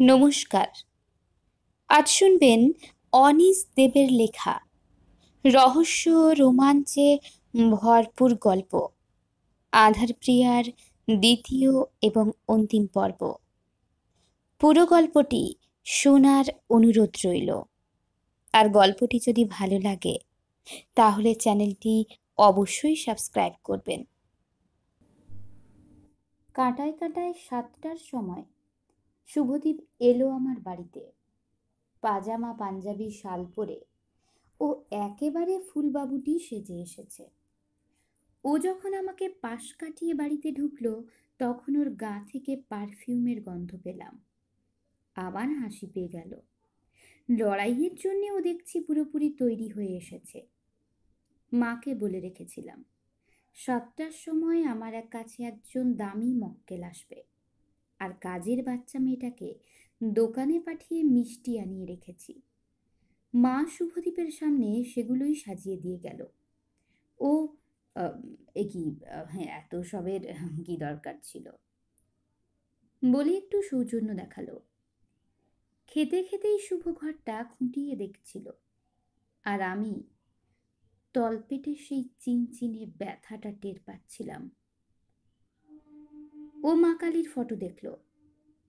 নমস্কার। আজ শুনবেন অনীশ দেবের লেখা রহস্য রোমাঞ্চে ভরপুর গল্প আঁধারপ্রিয়ার দ্বিতীয় এবং অন্তিম পর্ব। পুরো গল্পটি শোনার অনুরোধ রইল। আর গল্পটি যদি ভালো লাগে তাহলে চ্যানেলটি অবশ্যই সাবস্ক্রাইব করবেন। কাঁটায় কাঁটায় 7টার সময় শুভদীপ এলো আমার বাড়িতে। পাজামা পাঞ্জাবি শাল পরে ও একেবারে ফুলবাবুটি সেজে এসেছে। ও যখন আমাকে পাশ কাটিয়ে বাড়িতে ঢুকলো তখন ওর গা থেকে পারফিউমের গন্ধ পেলাম। আবার হাসি পেয়ে গেল। লড়াইয়ের জন্যে ও দেখছি পুরোপুরি তৈরি হয়ে এসেছে। মাকে বলে রেখেছিলাম 7টার সময় আমার কাছে একজন দামি মক্কেল আসবে, আর কাজের বাচ্চা মেয়েটাকে দোকানে পাঠিয়ে মিষ্টি আনিয়ে রেখেছি। মা শুভদীপের সামনে সেগুলোই সাজিয়ে দিয়ে গেল। ও এ কি, হ্যাঁ, এত সবের কি দরকার ছিল বলে একটু সৌজন্য দেখালো। খেতে খেতেই শুভ ঘরটা খুঁটিয়ে দেখছিল, আর আমি তলপেটে সেই চিনচিনে ব্যথাটা টের পাচ্ছিলাম। ও মা কালীর ফটো দেখলো,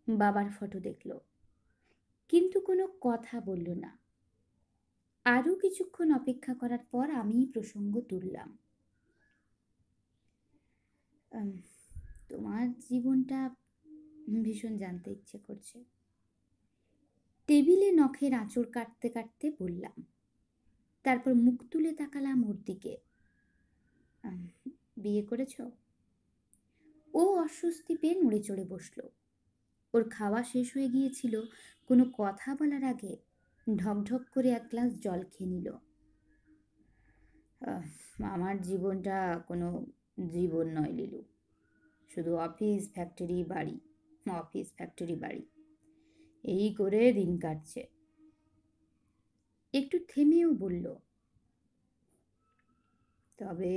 বাবার ফটো দেখলো, কিন্তু কোনো কথা বলল না। আরও কিছুক্ষণ অপেক্ষা করার পর আমি প্রসঙ্গ তুললাম। তোমার জীবনটা ভীষণ জানতে ইচ্ছে করছে। টেবিলে নখের আঁচড় কাটতে কাটতে বললাম। তারপর মুখ তুলে তাকালাম ওর দিকে। বিয়ে করেছ? ও অস্বস্তি পেয়ে নড়ে চড়ে বসলো। ওর খাওয়া শেষ হয়ে গিয়েছিল। কোনো কথা বলার আগে ঢকঢক করে এক গ্লাস জল খেয়ে নিল। আমার জীবনটা কোনো জীবন নয় লিলু, শুধু অফিস ফ্যাক্টরি বাড়ি, অফিস ফ্যাক্টরি বাড়ি, এই করে দিন কাটছে। একটু থেমেও বলল, তবে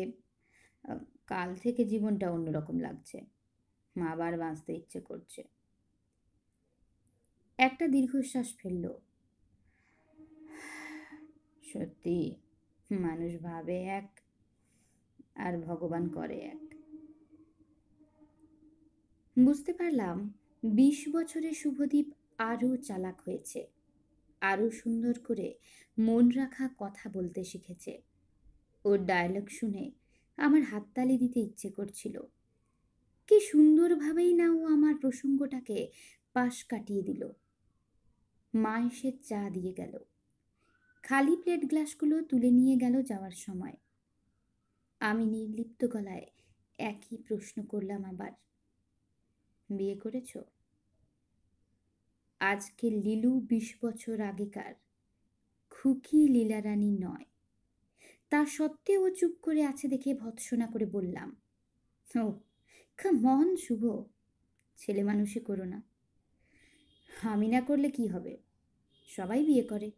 কাল থেকে জীবনটা অন্যরকম লাগছে, আবার বাঁচতে ইচ্ছে করছে। একটা দীর্ঘশ্বাস ফেলল। সত্যি, মানুষ ভাবে এক আর ভগবান করে এক। বুঝতে পারলাম 20 বছরে শুভদীপ আরও চালাক হয়েছে, আরও সুন্দর করে মন রাখা কথা বলতে শিখেছে। ওর ডায়লগ শুনে আমার হাততালি দিতে ইচ্ছে করছিল। কি সুন্দরভাবেই না ও আমার প্রসঙ্গটাকে পাশ কাটিয়ে দিল। মা এসে চা দিয়ে গেল, খালি প্লেট গ্লাসগুলো তুলে নিয়ে গেল যাওয়ার সময়। আমি নির্লিপ্ত গলায় একই প্রশ্ন করলাম আবার, বিয়ে করেছ? আজকে লিলু 20 বছর আগেকার খুকি লীলারানী নয়। তা সত্ত্বেও ও চুপ করে আছে দেখে ভৎসনা করে বললাম, ও কাম অন শুভ, ছেলে মানুষই করো না। আমি না করলে কি হবে, সবাই বিয়ে করে।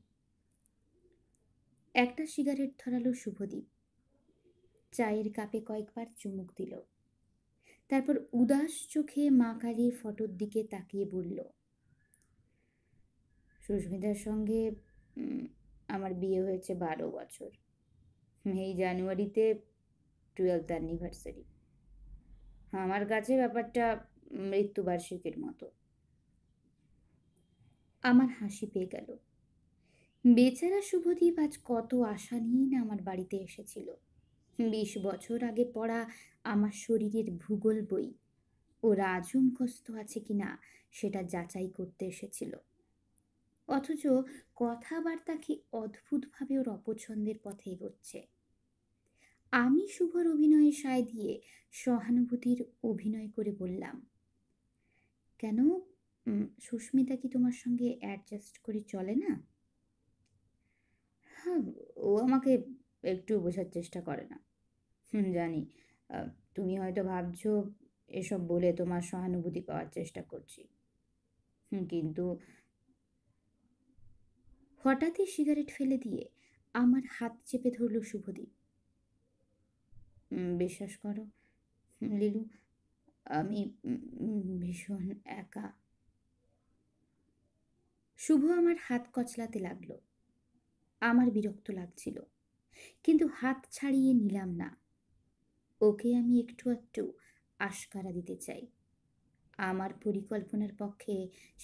একটা সিগারেট ধরালো শুভদীপ, চায়ের কাপে কয়েকবার চুমুক দিল। তারপর উদাস চোখে মা কালীর ফটোর দিকে তাকিয়ে বলল, সুস্মিতার সঙ্গে আমার বিয়ে হয়েছে 12 বছর। এই জানুয়ারিতে 12th অ্যানিভার্সারি। আমার কাছে ব্যাপারটা মৃত্যুবার্ষিকীর মতো। আমার হাসি পেয়ে গেল। বেচারা শুভদীপ আজ কত আশা নিয়েই না আমার বাড়িতে এসেছিল। 20 বছর আগে পড়া আমার শরীরের ভূগোল বই ওর আজও মুখস্থ আছে কিনা সেটা যাচাই করতে এসেছিল। অথচ কথাবার্তা কি অদ্ভুতভাবে ওর অপছন্দের পথে এগোচ্ছে। আমি শুভর অভিনয়ে সায় দিয়ে সহানুভূতির অভিনয় করে বললাম, কেন, সুস্মিতা কি তোমার সঙ্গে অ্যাডজাস্ট করে চলে না? হ্যাঁ, ও আমাকে একটু বোঝার চেষ্টা করে না। জানি, তুমি হয়তো ভাবছো এসব বলে তোমার সহানুভূতি পাওয়ার চেষ্টা করছি, কিন্তু হঠাৎই সিগারেট ফেলে দিয়ে আমার হাত চেপে ধরল শুভদীপ। বিশ্বাস করো লিলু, আমি ভীষণ একা। শুভ আমার হাত কচলাতে লাগলো। আমার বিরক্ত লাগছিল, কিন্তু হাত ছাড়িয়ে নিলাম না। ওকে আমি একটু একটু আশকারা দিতে চাই। আমার পরিকল্পনার পক্ষে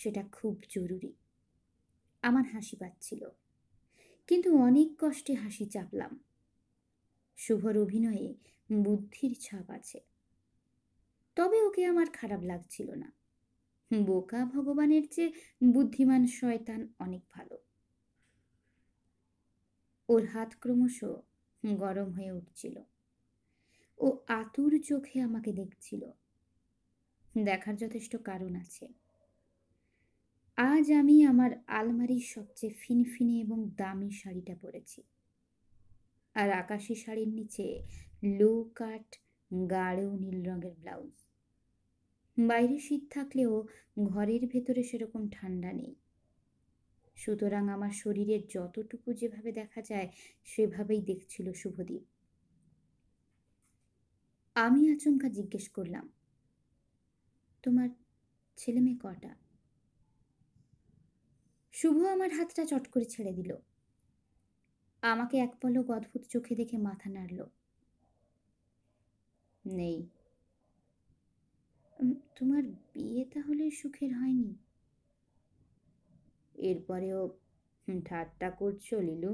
সেটা খুব জরুরি। আমার হাসি পাচ্ছিল, কিন্তু অনেক কষ্টে হাসি চাপলাম। শুভর অভিনয়ে বুদ্ধির ছাপ আছে, তবে ওকে আমার খারাপ লাগছিল না। বোকা ভগবানের চেয়ে বুদ্ধিমান শয়তান অনেক ভালো। ওর হাত ক্রমশ গরম হয়ে উঠছিল। ও আতুর চোখে আমাকে দেখছিল। দেখার যথেষ্ট কারণ আছে। আজ আমি আমার আলমারির সবচেয়ে ফিনফিনে এবং দামি শাড়িটা পরেছি, আর আকাশি শাড়ির নিচে লো কাট গাঢ় নীল রঙের ব্লাউজ। বাইরে শীত থাকলেও ঘরের ভেতরে সেরকম ঠান্ডা নেই, সুতরাং আমার শরীরের যতটুকু যেভাবে দেখা যায় সেভাবেই দেখছিল শুভদীপ। আমি আচমকা জিজ্ঞেস করলাম, তোমার ছেলে মেয়ে কটা? শুভ আমার হাতটা চট করে ছেড়ে দিল। আমাকে এক পলক অদ্ভুত চোখে দেখে মাথা নাড়ল। নেই। তোমার বিয়ে তাহলে সুখের হয়নি? এরপরেও ঠাট্টা করছো লিলু?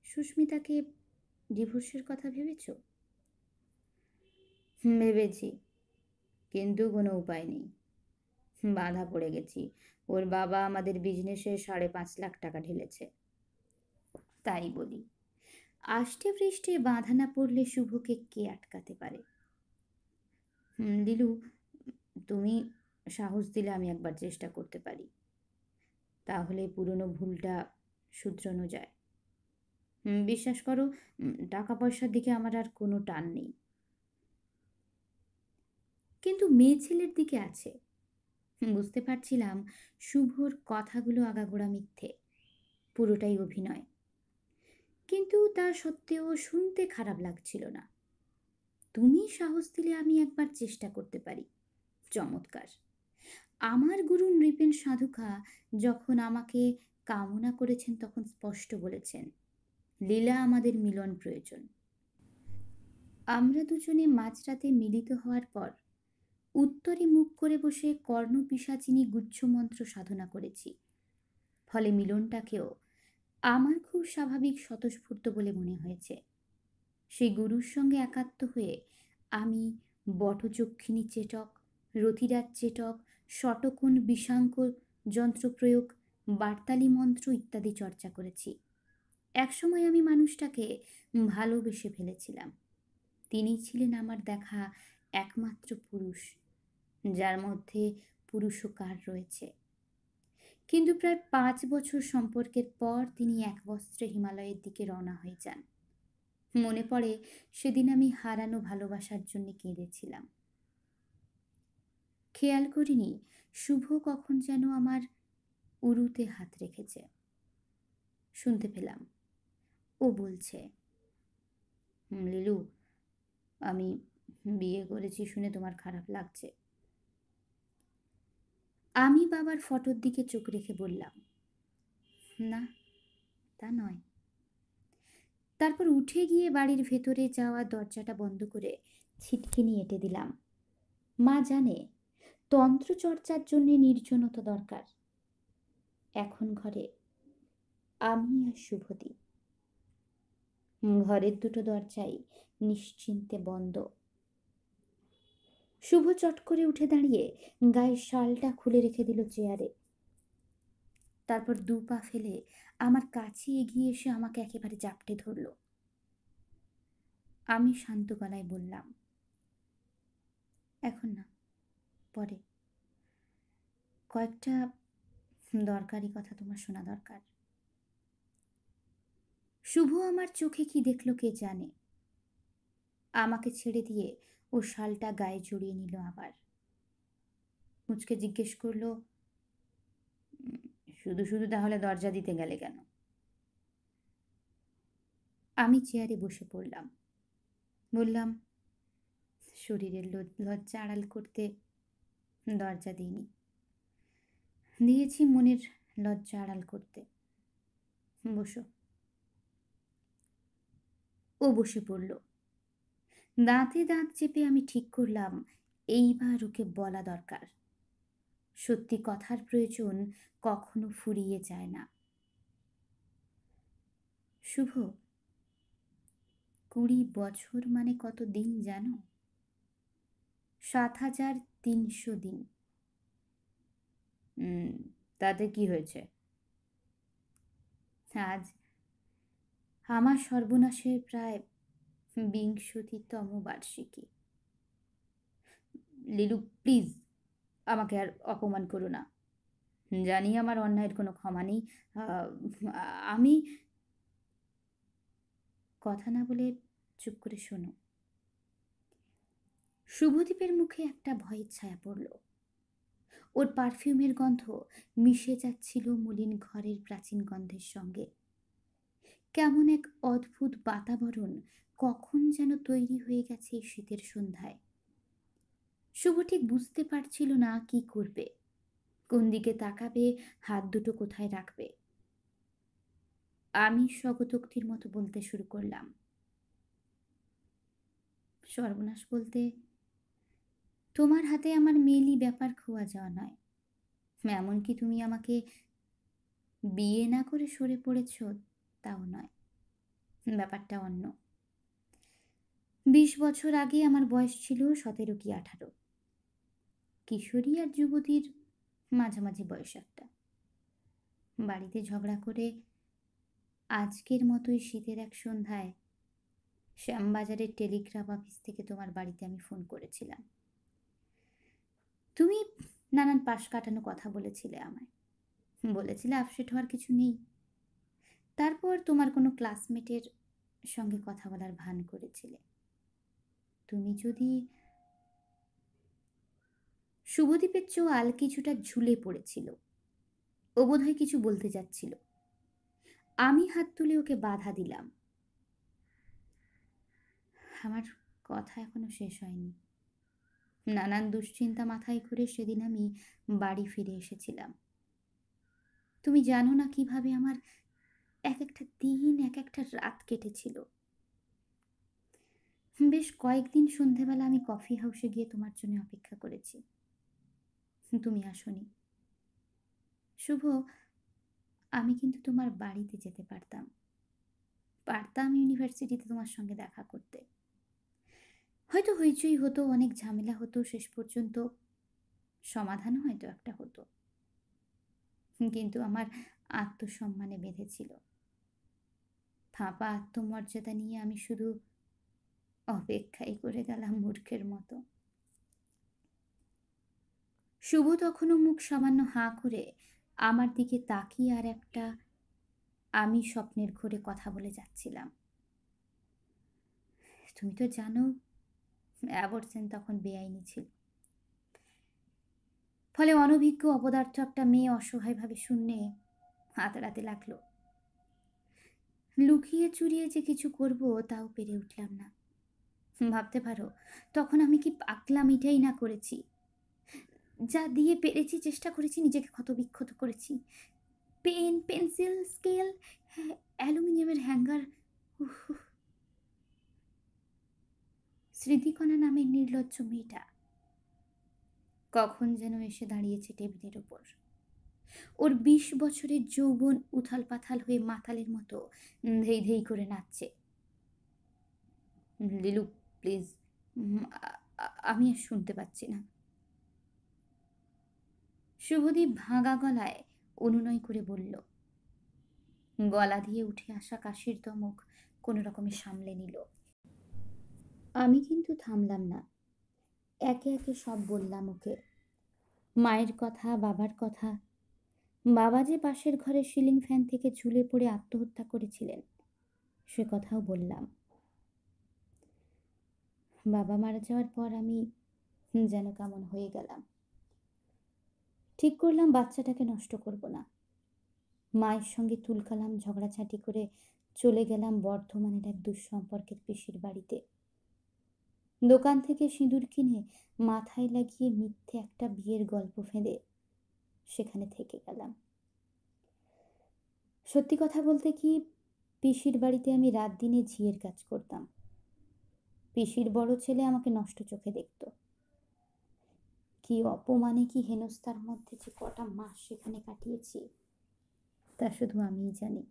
সুস্মিতাকে ডিভোর্সের কথা ভেবেছ? ভেবেছি, কিন্তু কোনো উপায় নেই। বাধা পড়ে গেছি। ওর বাবা আমাদের বিজনেসে 5.5 লাখ টাকা ঢেলেছে। তাই বলি, আষ্টে পৃষ্ঠে বাঁধা না পড়লে শুভকে কে আটকাতে পারে? লিলু, তুমি সাহস দিলে আমি একবার চেষ্টা করতে পারি। তাহলে পুরনো ভুলটা শুধরানো যায়। বিশ্বাস করো, টাকা পয়সার দিকে আমার আর কোনো টান নেই, কিন্তু মেয়ে ছেলের দিকে আছে। বুঝতে পারছিলাম শুভর কথাগুলো আগাগোড়া মিথ্যে, পুরোটাই অভিনয়। কিন্তু তা সত্ত্বেও শুনতে খারাপ লাগছিল না। তুমি সাহস দিলে আমি একবার চেষ্টা করতে পারি। চমৎকার। আমার গুরু নৃপেন সাধুখা যখন আমাকে কামনা করেছেন তখন স্পষ্ট বলেছেন, লীলা আমাদের মিলন প্রয়োজন। আমরা দুজনে মাঝরাতে মিলিত হওয়ার পর উত্তরে মুখ করে বসে কর্ণপিশাচিনী গুচ্ছমন্ত্র সাধনা করেছি। ফলে মিলনটাকেও আমার খুব স্বাভাবিক স্বতঃস্ফূর্ত বলে মনে হয়েছে। সেই গুরুর সঙ্গে একাত্ম হয়ে আমি বটযক্ষিণী চেটক, রতিরাজ চেটক, শটকোণ বিষাঙ্ক যন্ত্রপ্রয়োগ, বার্তালি মন্ত্র ইত্যাদি চর্চা করেছি। একসময় আমি মানুষটাকে ভালোবেসে ফেলেছিলাম। তিনি ছিলেন আমার দেখা একমাত্র পুরুষ, যার মধ্যে পুরুষকার রয়েছে। কিন্তু প্রায় 5 বছর সম্পর্কের পর তিনি এক বস্ত্রে হিমালয়ের দিকে রওনা হয়ে যান। মনে পড়ে সেদিন আমি হারানো ভালোবাসার জন্য কেঁদেছিলাম। খেয়াল করিনি শুভ কখন যেন আমার উরুতে হাত রেখেছে। শুনতে পেলাম ও বলছে, লিলু, আমি বিয়ে করেছি শুনে তোমার খারাপ লাগছে? আমি বাবার ফটোর দিকে চোখ রেখে বললাম, না, তা নয়। তারপর উঠে গিয়ে বাড়ির ভেতরে যাওয়া দরজাটা বন্ধ করে ছিটকিনি এঁটে দিলাম। মা জানে তন্ত্রচর্চার জন্যে নির্জনতা দরকার। এখন ঘরে আমি আর শুভদীপ। ঘরের দুটো দরজাই নিশ্চিন্তে বন্ধ। শুভ চট করে উঠে দাঁড়িয়ে গায়ের শালটা খুলে রেখে দিল চেয়ারে। তারপর 2 পা ফেলে আমার কাছে এগিয়ে এসে আমাকে একেবারে জাপটে ধরল। আমি শান্ত গলায় বললাম, এখন না, পরে। কয়েকটা দরকারি কথা তোমার শোনা দরকার। শুভ আমার চোখে কি দেখল কে জানে। আমাকে ছেড়ে দিয়ে ও শালটা গায়ে জড়িয়ে নিল আবার। মুচকে জিজ্ঞেস করলো, শুধু শুধু তাহলে দরজা দিতে গেলে কেন? আমি চেয়ারে বসে পড়লাম। বললাম, শরীরের লজ্জা আড়াল করতে দরজা দিইনি। দিয়েছি মনের লজ্জা আড়াল করতে। বসো। ও বসে পড়ল। দাঁতে দাঁত চেপে আমি ঠিক করলাম এইবার ওকে বলা দরকার। সত্যি কথার প্রয়োজন কখনো ফুরিয়ে যায় না। শুভ, 20 বছর মানে কত দিন জানো? 7,300 দিন। হুম, তাতে কি হয়েছে? আজ আমার সর্বনাশের প্রায় 20তম বার্ষিকী। লিলু, প্লিজ আমাকে আর অপমান করো না। জানি আমার অন্যায়ের কোনো ক্ষমা নেই। আমি কথা না বলে চুপ করে শোনো। শুভদীপের মুখে একটা ভয়ের ছায়া পড়ল। ওর পারফিউমের গন্ধ মিশে যাচ্ছিল মলিন ঘরের প্রাচীন গন্ধের সঙ্গে। কেমন এক অদ্ভুত বাতাবরণ কখন যেন তৈরি হয়ে গেছে এই শীতের সন্ধ্যায়। শুভ ঠিক বুঝতে পারছিল না কি করবে, কোন দিকে তাকাবে, হাত দুটো কোথায় রাখবে। আমি স্বগতোক্তির মতো বলতে শুরু করলাম, সর্বনাশ বলতে তোমার হাতে আমার মেয়েলি ব্যাপার খোয়া যাওয়া নয়। এমনকি তুমি আমাকে বিয়ে না করে সরে পড়েছ তাও নয়। ব্যাপারটা অন্য। 20 বছর আগে আমার বয়স ছিল 17 কি 18। কিশোরী আর যুবতীর মাঝামাঝি বয়স একটা। বাড়িতে ঝগড়া করে আজকের মতোই শীতের এক সন্ধ্যায় শ্যামবাজারের টেলিগ্রাফ অফিস থেকে তোমার বাড়িতে আমি ফোন করেছিলাম। তুমি নানান পাশ কাটানো কথা বলেছিলে আমায়। বলেছিলে আপসেট হওয়ার কিছু নেই। তারপর তোমার কোনো ক্লাসমেটের সঙ্গে কথা বলার ভান করেছিলে। তুমি যদি শুভদীপের চোয়াল কিছুটা ঝুলে পড়েছিল। ও বোধহয় কিছু বলতে যাচ্ছিল। আমি হাত তুলে ওকে বাধা দিলাম। আমার কথা এখনো শেষ হয়নি। নানান দুশ্চিন্তা মাথায় করে সেদিন আমি বাড়ি ফিরে এসেছিলাম। তুমি জানো না কিভাবে আমার এক একটা দিন এক একটা রাত কেটেছিল। বেশ কয়েকদিন সন্ধেবেলা আমি কফি হাউসে গিয়ে তোমার জন্য অপেক্ষা করেছি। তুমি আসোনি। শুভ, আমি কিন্তু তোমার বাড়িতে যেতে পারতাম। পারতাম ইউনিভার্সিটিতে তোমার সঙ্গে দেখা করতে। হয়তো হইচই হতো, অনেক ঝামেলা হতো, শেষ পর্যন্ত সমাধানও হয়তো একটা হতো। কিন্তু আমার আত্মসম্মানে বেঁধেছিল। ফাঁপা আত্মমর্যাদা নিয়ে আমি শুধু অপেক্ষাই করে গেলাম মূর্খের মতো। শুভ তখনও মুখ সামান্য হাঁ করে আমার দিকে তাকিয়ে আর একটা আমি স্বপ্নের ঘোরে কথা বলে যাচ্ছিলাম। তুমি তো জানো অ্যাবরসেন তখন বেআইনি ছিল। ফলে অনভিজ্ঞ অপদার্থ একটা মেয়ে অসহায়ভাবে শূন্যে হাতাড়াতে লাগলো। লুকিয়ে চুরিয়ে যে কিছু করব তাও পেরে উঠলাম না। ভাবতে পারো তখন আমি কি পাগলামিটাই না করেছি। যা দিয়ে পেরেছি চেষ্টা করেছি, নিজেকে ক্ষত বিক্ষত করেছি। পেন, পেন্সিল, স্কেল, অ্যালুমিনিয়ামের হ্যাঙ্গার। স্মৃতিকণা নামের নির্লজ্জ মেয়েটা কখন যেন এসে দাঁড়িয়েছে টেবিলের ওপর। ওর 20 বছরের যৌবন উথাল পাথাল হয়ে মাতালের মতো ধেই ধেই করে নাচছে। লিলু, প্লিজ, আমি আর শুনতে পাচ্ছি না। শুভদীপ ভাঙা গলায় অনুনয় করে বলল। গলা দিয়ে উঠে আসা কাশির দমক কোনো রকমে সামলে নিল। আমি কিন্তু থামলাম না। একে একে সব বললাম ওকে। মায়ের কথা, বাবার কথা। বাবা যে পাশের ঘরের সিলিং ফ্যান থেকে ঝুলে পড়ে আত্মহত্যা করেছিলেন সে কথাও বললাম। বাবা মারা যাওয়ার পর আমি যেন কেমন হয়ে গেলাম। ঠিক করলাম বাচ্চাটাকে নষ্ট করব না। মায়ের সঙ্গে তুলকালাম, ঝগড়াঝাঁটি করে চলে গেলাম বর্ধমানের এক দুঃসম্পর্কের পিসির বাড়িতে। দোকান থেকে সিঁদুর কিনে মাথায় লাগিয়ে মিথ্যে একটা বিয়ের গল্প ফেঁদে সেখানে থেকে গেলাম। সত্যি কথা বলতে কি, পিসির বাড়িতে আমি রাত দিনে ঝিয়ের কাজ করতাম। পিসির বড় ছেলে আমাকে নষ্ট চোখে দেখত। কি অপমানে, কি হেনস্থার মধ্যে যে কটা মাস সেখানে কাটিয়েছি তা শুধু আমিই জানি।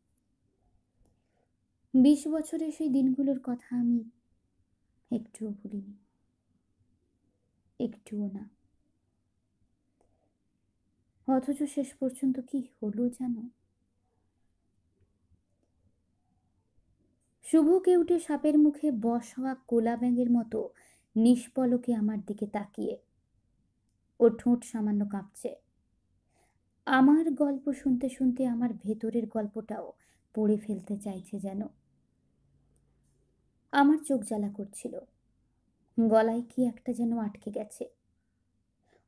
20 বছরের সেই দিনগুলোর কথা আমি একটুও ভুলিনি, একটুও না। অথচ শেষ পর্যন্ত কি হলো জানো? শুভ কেউটে সাপের মুখে বশ হওয়া কোলা ব্যাঙের মতো নিষ্পলকে আমার দিকে তাকিয়ে, ওর ঠোঁট সামান্য কাঁপছে। আমার গল্প শুনতে শুনতে আমার ভেতরের গল্পটাও পড়ে ফেলতে চাইছে যেন। আমার চোখ জ্বালা করছিল, গলায় কি একটা যেন আটকে গেছে।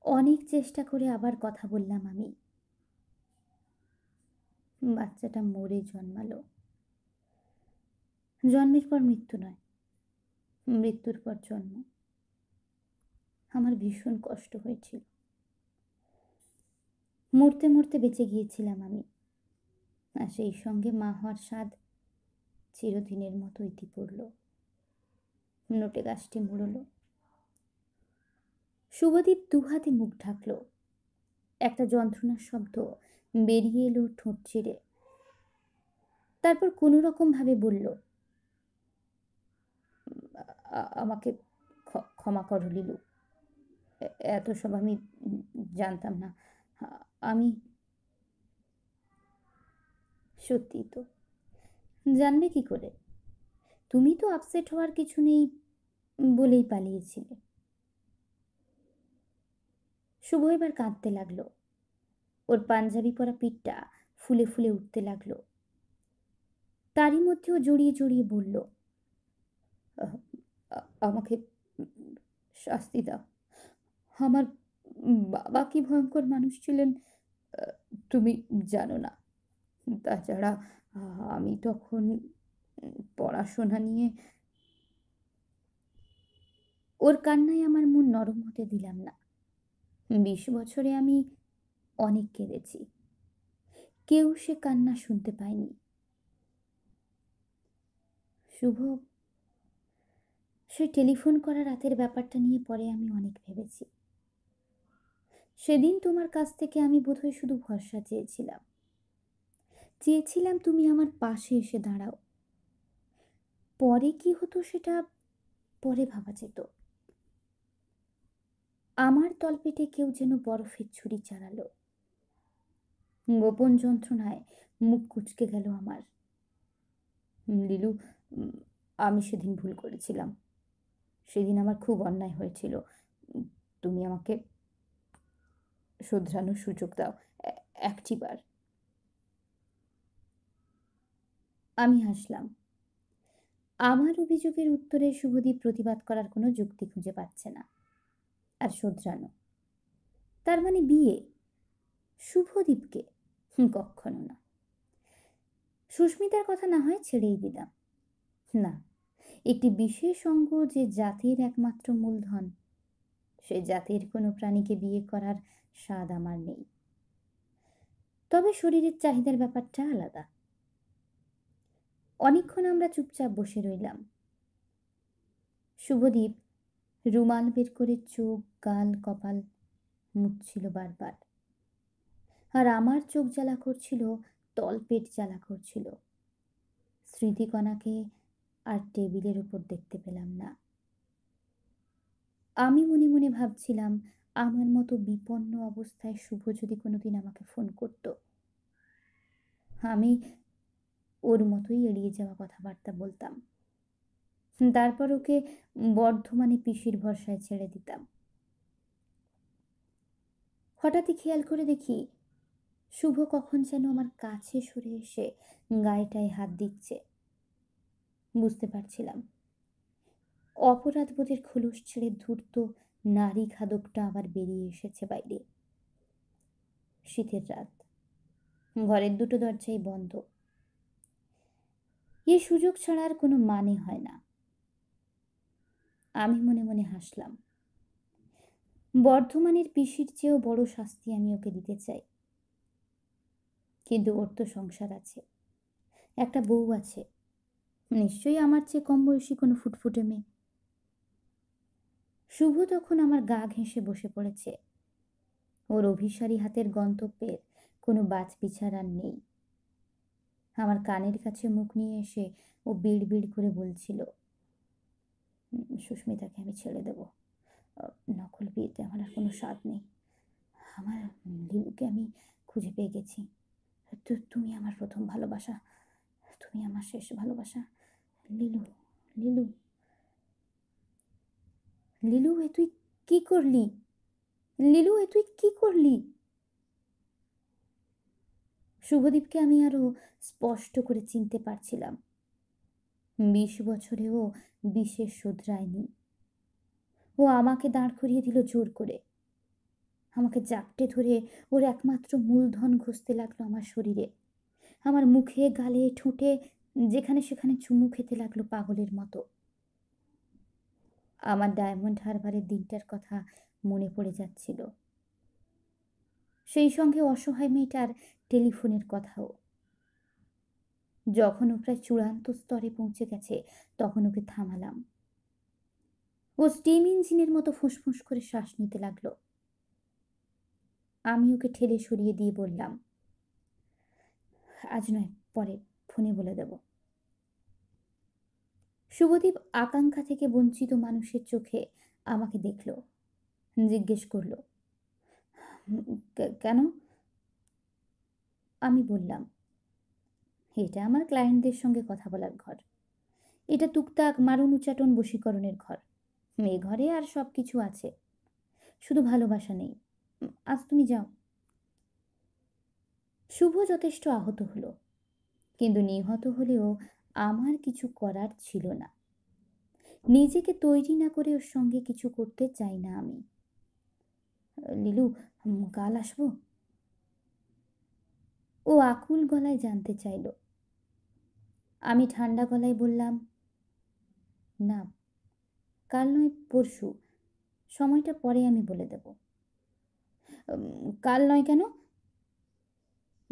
অনেক চেষ্টা করে আবার কথা বললাম আমি। বাচ্চাটা মরে জন্মালো। জন্মের পর মৃত্যু নয়, মৃত্যুর পর জন্ম। আমার ভীষণ কষ্ট হয়েছিল। মরতে মরতে বেঁচে গিয়েছিলাম আমি, আর সেই সঙ্গে মা হওয়ার স্বাদ চিরদিনের মতো ইতি পড়ল। নোটে গাছটি মুড়ল। শুভদীপ দুহাতে মুখ ঢাকলো। একটা যন্ত্রণার শব্দ বেরিয়ে এলো ঠোঁট চিরে। তারপর কোনো রকম ভাবে বলল, আমাকে ক্ষমা করো লিলু। এত সব আমি জানতাম না। আমি সত্যি তো। জানবে কি করে? তুমি তো আপসেট হওয়ার কিছু নেই বলেই পালিয়েছিলে। শুভ এবার কাঁদতে লাগলো। ওর পাঞ্জাবি পরা পিঠটা ফুলে ফুলে উঠতে লাগলো। তারই মধ্যেও জড়িয়ে জড়িয়ে বলল, আমাকে শাস্তি দাও। আমার বাবা কি ভয়ঙ্কর মানুষ ছিলেন তুমি জানো না। তাছাড়া আমি তখন পড়াশোনা নিয়ে। ওর কান্নায় আমার মন নরম হতে দিলাম না। 20 বছরে আমি অনেক কেঁদেছি, কেউ সে কান্না শুনতে পায়নি। শুভ, সে টেলিফোন করা রাতের ব্যাপারটা নিয়ে পরে আমি অনেক ভেবেছি। সেদিন তোমার কাছ থেকে আমি বোধহয় শুধু ভরসা চেয়েছিলাম, চেয়েছিলাম তুমি আমার পাশে এসে দাঁড়াও। পরে কি হতো সেটা পরে ভাবা যেত। আমার তলপেটে কেউ যেন বরফের ছুরি চালালো। গোপন যন্ত্রণায় মুখ কুঁচকে গেল আমার। লিলু, আমি সেদিন ভুল করেছিলাম। সেদিন আমার খুব অন্যায় হয়েছিল। তুমি আমাকে শুধরানোর সুযোগ দাও, একটিবার। আমি হাসলাম। আমার অভিযোগের উত্তরে শুভদীপ প্রতিবাদ করার কোনো যুক্তি খুঁজে পাচ্ছে না। আর শুধরানো তার মানে বিয়ে? শুভদীপকে? কখনো না। সুস্মিতার কথা না হয় ছেড়েই দিলাম। না, একটি বিশেষ অঙ্গ যে জাতির একমাত্র মূলধন, সে জাতির কোনো প্রাণীকে বিয়ে করার স্বাদ আমার নেই। তবে শরীরের চাহিদার ব্যাপারটা আলাদা। অনেকক্ষণ আমরা চুপচাপ বসে রইলাম। শুভদীপ রুমাল বের করে চোখ, গাল, কপাল মুছছিল বারবার। আর আমার চোখ জ্বালা করছিল, তলপেট জ্বালা করছিল। স্মৃতিকণাকে আর টেবিলের উপর দেখতে পেলাম না। আমি মনে মনে ভাবছিলাম, আমার মতো বিপন্ন অবস্থায় শুভ যদি কোনোদিন আমাকে ফোন করত, আমি ওর মতোই এড়িয়ে যাওয়া কথাবার্তা বলতাম। তারপর ওকে বর্ধমানে পিসির ভরসায় ছেড়ে দিতাম। হঠাৎই খেয়াল করে দেখি, শুভ কখন যেন আমার কাছে সরে এসে গায়েটায় হাত দিচ্ছে। বুঝতে পারছিলাম অপরাধবোধের খোলস ছেড়ে ধূর্ত নারী খাদকটা আবার বেরিয়ে এসেছে বাইরে। শীতের রাত, ঘরের দুটো দরজাই বন্ধ। এ সুযোগ ছাড়া আর কোনো মানে হয় না। আমি মনে মনে হাসলাম। বর্ধমানের পিসির চেয়েও বড় শাস্তি আমি ওকে দিতে চাই। কিন্তু ওর তো সংসার আছে, একটা বউ আছে, নিশ্চয়ই আমার চেয়ে কম বয়সী কোনো ফুটফুটে মেয়ে। শুভ তখন আমার গা ঘেঁষে বসে পড়েছে। ওর অভিসারী হাতের গন্তব্যের কোনো বাছ বিচার আর নেই। আমার কানের কাছে মুখ নিয়ে এসে ও বিড় বিড় করে বলছিল, সুস্মিতাকে আমি ছেড়ে দেব, নকল বিয়েতে আমার আর কোনো স্বাদ নেই। আমার লিলুকে আমি খুঁজে পেয়ে গেছি। তুমি আমার প্রথম ভালোবাসা, তুমি আমার শেষ ভালোবাসা। লিলু, লিলু, লিলু, এ তুই কি করলি? লিলু, এ তুই কি করলি? শুভদীপকে আমি আরো স্পষ্ট করে চিনতে পারছিলাম। 20 বছরেও বিশেষ শুধরায়নি। ও আমাকে দাঁড় করিয়ে দিল জোর করে, আমাকে জাপটে ধরে ওর একমাত্র মূলধন ঘষতে লাগলো আমার শরীরে, আমার মুখে, গালে, ঠোঁটে, যেখানে সেখানে চুমু খেতে লাগলো পাগলের মতো। আমার ডায়মন্ড হারবারের দিনটার কথা মনে পড়ে যাচ্ছিল, সেই সঙ্গে অসহায় মেয়েটার টেলিফোনের কথাও। যখন ও প্রায় চূড়ান্ত স্তরে পৌঁছে গেছে তখন ওকে থামালাম। ও স্টিম ইঞ্জিনের মতো ফুঁসফুঁস করে শ্বাস নিতে লাগলো। আমি ওকে ঠেলে সরিয়ে দিয়ে বললাম, আজ নয়, পরে ফোনে বলে দেব। শুভদীপ আকাঙ্ক্ষা থেকে বঞ্চিত মানুষের চোখে আমাকে দেখল, জিজ্ঞেস করল, কেন? আমি বললাম, এটা আমার ক্লায়েন্টদের সঙ্গে কথা বলার ঘর, এটা টুকটাক মারণ উচাটন বশীকরণের ঘর। এ ঘরে আর সব কিছু আছে, শুধু ভালোবাসা নেই। আজ তুমি যাও। শুভ যথেষ্ট আহত হলো, কিন্তু নিহত হলেও আমার কিছু করার ছিল না। নিজেকে তৈরি না করে ওর সঙ্গে কিছু করতে চাই না আমি। লিলু, কাল আসবো? ও আকুল গলায় জানতে চাইল। আমি ঠান্ডা গলায় বললাম, না, কাল নয়, পরশু, সময়টা পরে আমি বলে দেব। কাল নয় কেন?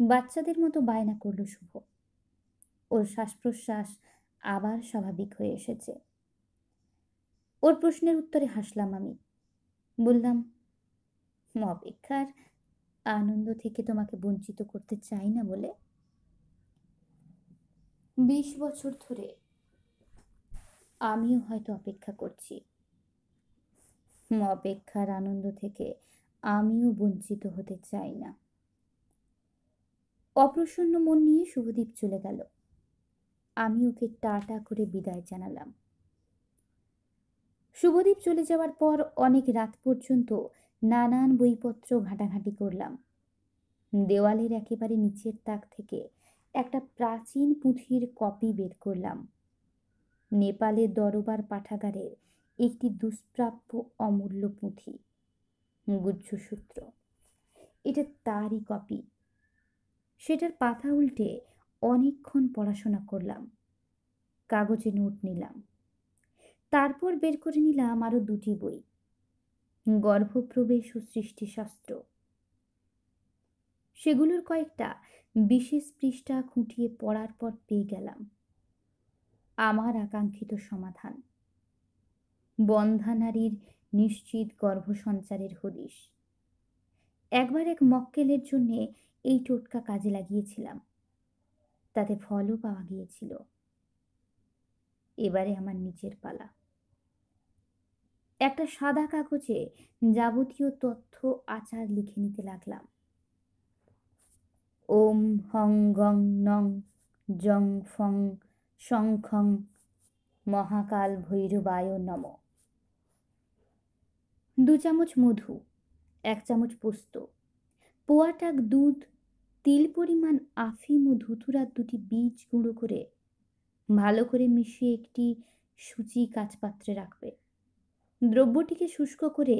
বাচ্চাদের মতো বায়না করল শুভ। ওর শ্বাস প্রশ্বাস আবার স্বাভাবিক হয়ে এসেছে। ওর প্রশ্নের উত্তরে হাসলাম আমি। বললাম, অপেক্ষার আনন্দ থেকে তোমাকে বঞ্চিত করতে চাই না বলে। 20 বছর ধরে আমিও হয়তো অপেক্ষা করছি, অপেক্ষার আনন্দ থেকে আমিও বঞ্চিত হতে চাই না। অপ্রসন্ন মন নিয়ে শুভদীপ চলে গেল। আমি ওকে টাটা করে বিদায় জানালাম। শুভদীপ চলে যাওয়ার পর অনেক রাত পর্যন্ত নানান বইপত্র ঘাঁটাঘাঁটি করলাম। দেওয়ালের একেবারে নিচের তাক থেকে একটা প্রাচীন পুঁথির কপি বের করলাম। নেপালের দরবার পাঠাগারের একটি দুষ্প্রাপ্য অমূল্য পুঁথি, গুচ্ছসূত্র। এটা তারই কপি। সেটার পাতা উল্টে অনেকক্ষণ পড়াশোনা করলাম, কাগজে নোট নিলাম। তারপর বের করে নিলাম আরো 2টি বই, গর্ভপ্রবেশ ও সৃষ্টিশাস্ত্র। সেগুলোর কয়েকটা বিশেষ পৃষ্ঠা খুঁটিয়ে পড়ার পর পেয়ে গেলাম আমার আকাঙ্ক্ষিত সমাধান, বন্ধা নারীর নিশ্চিত গর্ভসঞ্চারের হদিশ। একবার এক মক্কেলের জন্য এই টোটকা কাজে লাগিয়েছিলাম, তাতে ফলও পাওয়া গিয়েছিল। এবারে আমার নিচের পালা। একটা সাদা কাগজে যাবতীয় তথ্য আচার লিখে নিতে লাগলাম। ওম হং গং নং জং ফং শংখং মহাকাল ভৈরবায় নম। 2 চামচ মধু, 1 চামচ পোস্ত, পোয়াটাক দুধ, তিল পরিমাণ আফিম ও ধুতুরার 2টি বীজ গুঁড়ো করে ভালো করে মিশিয়ে একটি সূচি কাচপাত্রে রাখবে। দ্রব্যটিকে শুষ্ক করে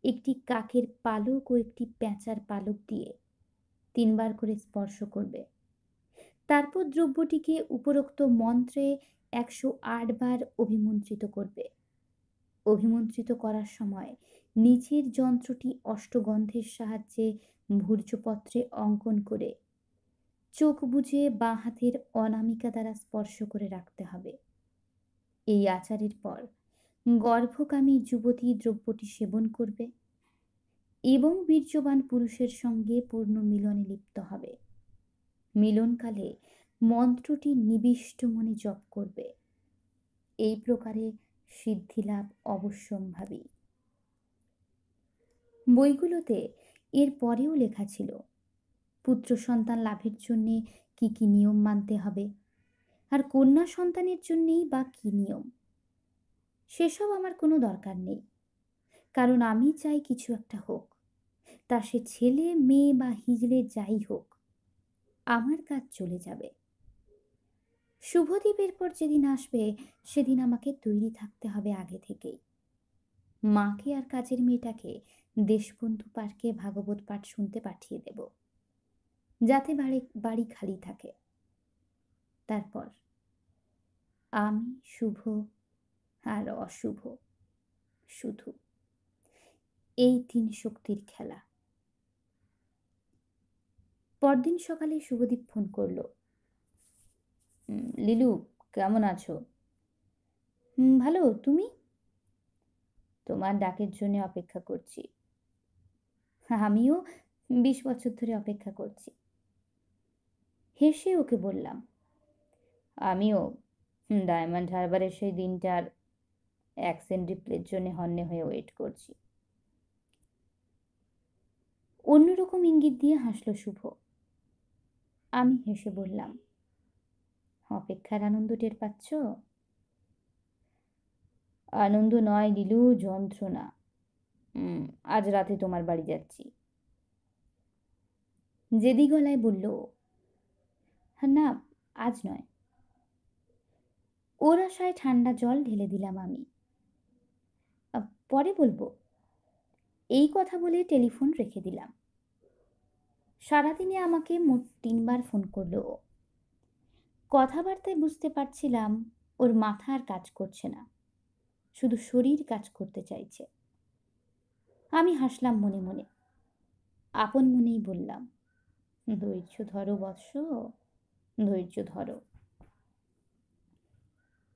একটি কাকের পালক ও একটি পেঁচার পালক দিয়ে 3 বার করে স্পর্শ করবে। তারপর দ্রব্যটিকে উপরোক্ত মন্ত্রে 108 বার অভিমন্ত্রিত করবে। অভিমন্ত্রিত করার সময় নিচের যন্ত্রটি অষ্টগন্ধের সাহায্যে ভূর্জপত্রে অঙ্কন করে চোখ বুজে বাঁ হাতের অনামিকা দ্বারা স্পর্শ করে রাখতে হবে। এই আচারের পর গর্ভকামী যুবতী দ্রব্যটি সেবন করবে এবং বীর্যবান পুরুষের সঙ্গে পূর্ণ মিলনে লিপ্ত হবে। মিলনকালে মন্ত্রটি নিবিষ্ট মনে জপ করবে। এই প্রকারে সিদ্ধিলাভ অবশ্যম্ভাবী। বইগুলোতে এর পরেও লেখা ছিল পুত্র সন্তান লাভের জন্যে কি কি নিয়ম মানতে হবে, আর কন্যা সন্তানের জন্যেই বা কি নিয়ম। সেসব আমার কোনো দরকার নেই, কারণ আমি চাই কিছু একটা হোক, তা সে ছেলে মেয়ে বা হিজড়ে যাই হোক, আমার কাজ চলে যাবে। শুভদ্বীপের পর যেদিন আসবে সেদিন আমাকে তৈরি থাকতে হবে আগে থেকেই। মাকে আর কাজের মেয়েটাকে দেশবন্ধু পার্কে ভাগবত পাঠ শুনতে পাঠিয়ে দেব, যাতে বাড়ি খালি থাকে। তারপর আমি শুভ আর অশুভ, শুধু এই তিন শক্তির খেলা। পরদিন সকালে শুভদীপ ফোন করলো। লিলু, কেমন আছো? ভালো, তুমি? তোমার ডাকের জন্য অপেক্ষা করছি। আমিও 20 বছর ধরে অপেক্ষা করছি। হেসে ওকে বললাম, আমিও ডায়মন্ড হারবারের সেই দিনটার অ্যাকসেন্ট রিপ্লের জন্য হন্যে হয়ে ওয়েট করছি। অন্যরকম ইঙ্গিত দিয়ে হাসলো শুভ। আমি হেসে বললাম, অপেক্ষার আনন্দ টের পাচ্ছ? আনন্দ নয় লিলু, যন্ত্রণা। আজ রাতে তোমার বাড়ি যাচ্ছি। জেদি গলায় বলল, না আজ নয়। ওর আশায় ঠান্ডা জল ঢেলে দিলাম আমি। পরে বলবো। এই কথা বলে টেলিফোন রেখে দিলাম। সারাদিনে আমাকে মোট 3 বার ফোন করলো ও। কথাবার্তায় বুঝতে পারছিলাম ওর মাথা আর কাজ করছে না, শুধু শরীর কাজ করতে চাইছে। আমি হাসলাম মনে মনে, আপন মনেই বললাম, ধৈর্য ধরো বৎস, ধৈর্য ধরো।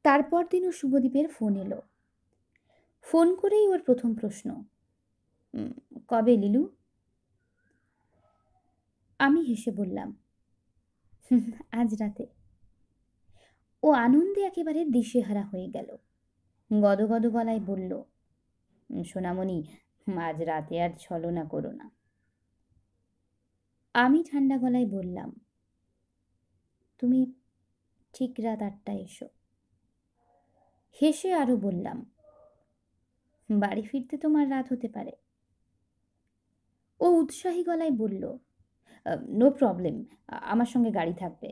তারপর দিনও শুভদীপের ফোন এলো। ফোন করেই ওর প্রথম প্রশ্ন, কবে লিলু? আমি হেসে বললাম, আজ রাতে। ও আনন্দে একেবারে দিশেহারা হয়ে গেল। গদগদ গলায় বলল, সোনামণি, আজ রাতে আর ছলনা করো না। আমি ঠান্ডা গলায় বললাম, তুমি ঠিক রাত 8টায় এসো। হেসে আরো বললাম, বাড়ি ফিরতে তোমার রাত হতে পারে। ও উৎসাহী গলায় বলল, নো প্রবলেম, আমার সঙ্গে গাড়ি থাকবে।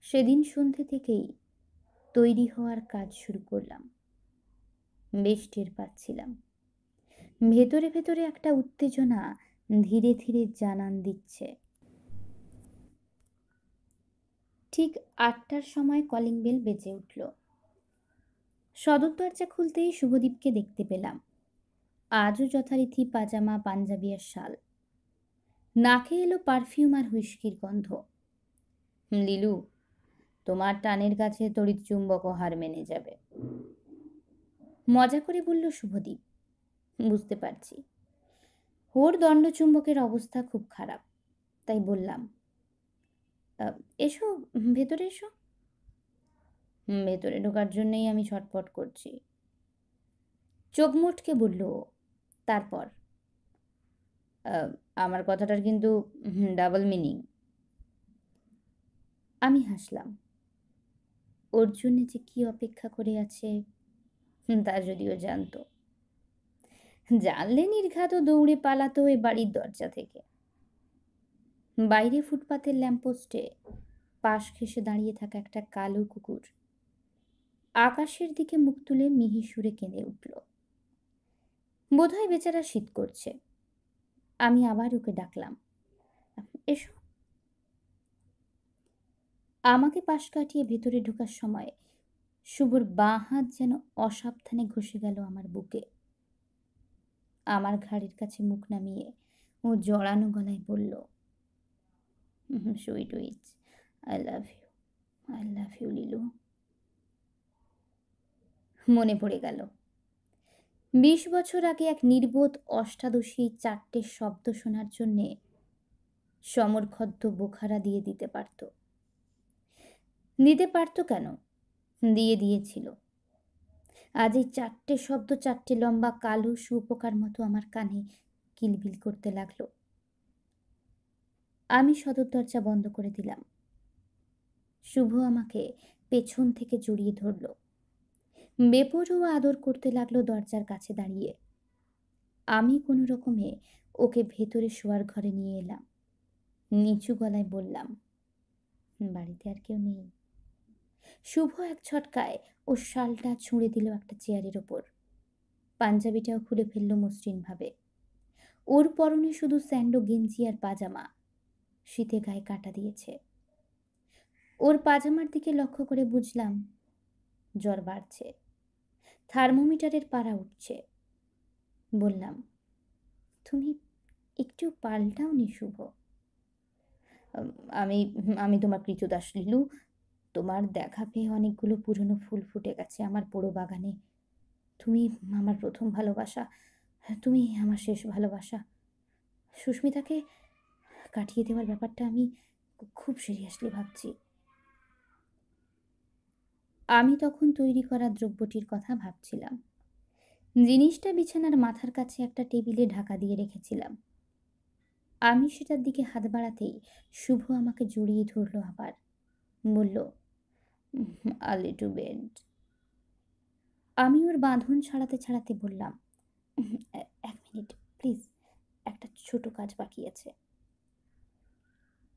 সেদিন সন্ধে থেকেই তৈরি হওয়ার কাজ শুরু করলাম। বেশ টের পাচ্ছিলাম ভেতরে ভেতরে একটা উত্তেজনা ধীরে ধীরে জানান দিচ্ছে। ঠিক 8টার সময় কলিং বেল বেজে উঠল। সদর দরজা খুলতেই শুভদীপকে দেখতে পেলাম। আজও যথারীতি পাজামা, পাঞ্জাবি আর শাল। নাকে এলো পারফিউম আর হুইস্কির গন্ধ। লিলু, তোমার টানের কাছে তড়িৎ চুম্বকও হার মেনে যাবে। মজা করে বলল শুভদীপ। বুঝতে পারছি ওর দণ্ডচুম্বকের অবস্থা খুব খারাপ, তাই বললাম, এসো, ভেতরে এসো। ভেতরে ঢোকার জন্যই আমি ছটফট করছি, চোখ মুটকে বলল। তারপর, আমার কথাটার কিন্তু ডাবল মিনিং। আমি হাসলাম। ওর জন্য যে কি অপেক্ষা করে আছে তা যদিও জানতো। জানলে নির্ঘাত দৌড়ে পালাতো এ বাড়ির দরজা থেকে। বাইরে ফুটপাতের ল্যাম্পপোস্টে পাশ ঘেঁষে দাঁড়িয়ে থাকা একটা কালো কুকুর আকাশের দিকে মুখ তুলে মিহি সুরে কেঁদে উঠল। বোধহয় বেচারা শীত করছে। আমি আবার ওকে ডাকলাম, এসো। আমাকে পাশ কাটিয়ে ভেতরে ঢোকার সময় শুভর বাঁ হাত যেন অসাবধানে ঘষে গেল আমার বুকে। আমার ঘাড়ের কাছে মুখ নামিয়ে ও জড়ানো গলায় বলল, sweet witch, I love you, I love you Lilu. মনে পড়ে গেল 20 বছর আগে এক নির্বোধ অষ্টাদশী 4টে শব্দ শোনার জন্যে সমরখদ্দ বোখারা দিয়ে দিতে পারতো কেন, দিয়ে দিয়েছিল। আজ এই 4টে শব্দ 4টে লম্বা কালো শুঁয়োপোকার মতো আমার কানে কিলবিল করতে লাগলো। আমি সদর দরজা বন্ধ করে দিলাম। শুভ আমাকে পেছন থেকে জড়িয়ে ধরল, বেপরোয়া আদর করতে লাগলো দরজার কাছে দাঁড়িয়ে। আমি কোনো রকমে ওকে ভেতরে শোয়ার ঘরে নিয়ে এলাম। নিচু গলায় বললাম, বাড়িতে আর কেউ নেই? শুভ এক ঝটকায় ওর শালটা ছুঁড়ে দিল একটা চেয়ারের ওপর। পাঞ্জাবিটাও খুলে ফেলল মসৃণভাবে। ওর পরনে শুধু স্যান্ডো গেঞ্জি আর পাজামা, শীতে গায়ে কাটা দিয়েছে। ওর পাজামার দিকে লক্ষ্য করে বুঝলাম জ্বর বাড়ছে, থার্মোমিটারের পারা উঠছে। বললাম, তুমি একটু পাল্টাওনি শুভ? আমি আমি তোমার কৃতদাস লিলু। তোমার দেখা পেয়ে অনেকগুলো পুরনো ফুল ফুটে গেছে আমার পোড়ো বাগানে। তুমি আমার প্রথম ভালোবাসা, তুমি আমার শেষ ভালোবাসা। সুস্মিতাকে কাটিয়ে দেওয়ার ব্যাপারটা আমি খুব সিরিয়াসলি ভাবছি। আমি তখন তৈরি করা দ্রব্যটির কথা ভাবছিলাম। জিনিসটা বিছানার মাথার কাছে একটা টেবিলে ঢাকা দিয়ে রেখেছিলাম। আমি সেটার দিকে হাত বাড়াতেই শুভ আমাকে জড়িয়ে ধরল আবার। বলল, আর্লি টু বেড। আমি ওর বাঁধন ছাড়াতে বললাম, এক মিনিট প্লিজ, একটা ছোট কাজ বাকি আছে।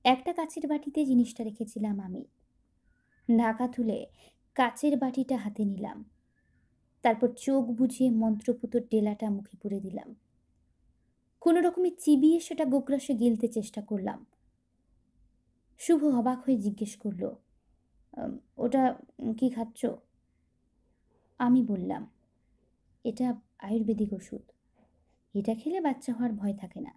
একটা কাচের বাটিতে জিনিসটা রেখেছিলাম আমি। ঢাকা তুলে কাচের বাটিটা হাতে নিলাম। তারপর চোখ বুজিয়ে মন্ত্রপুত ডেলাটা মুখে পুরে দিলাম। কোনো রকমে চিবিয়ে সেটা গোগ্রাসে গিলতে চেষ্টা করলাম। শুভ অবাক হয়ে জিজ্ঞেস করল, ওটা কি খাচ্ছ? আমি বললাম, এটা আয়ুর্বেদিক ওষুধ। এটা খেলে বাচ্চা হওয়ার ভয় থাকে না।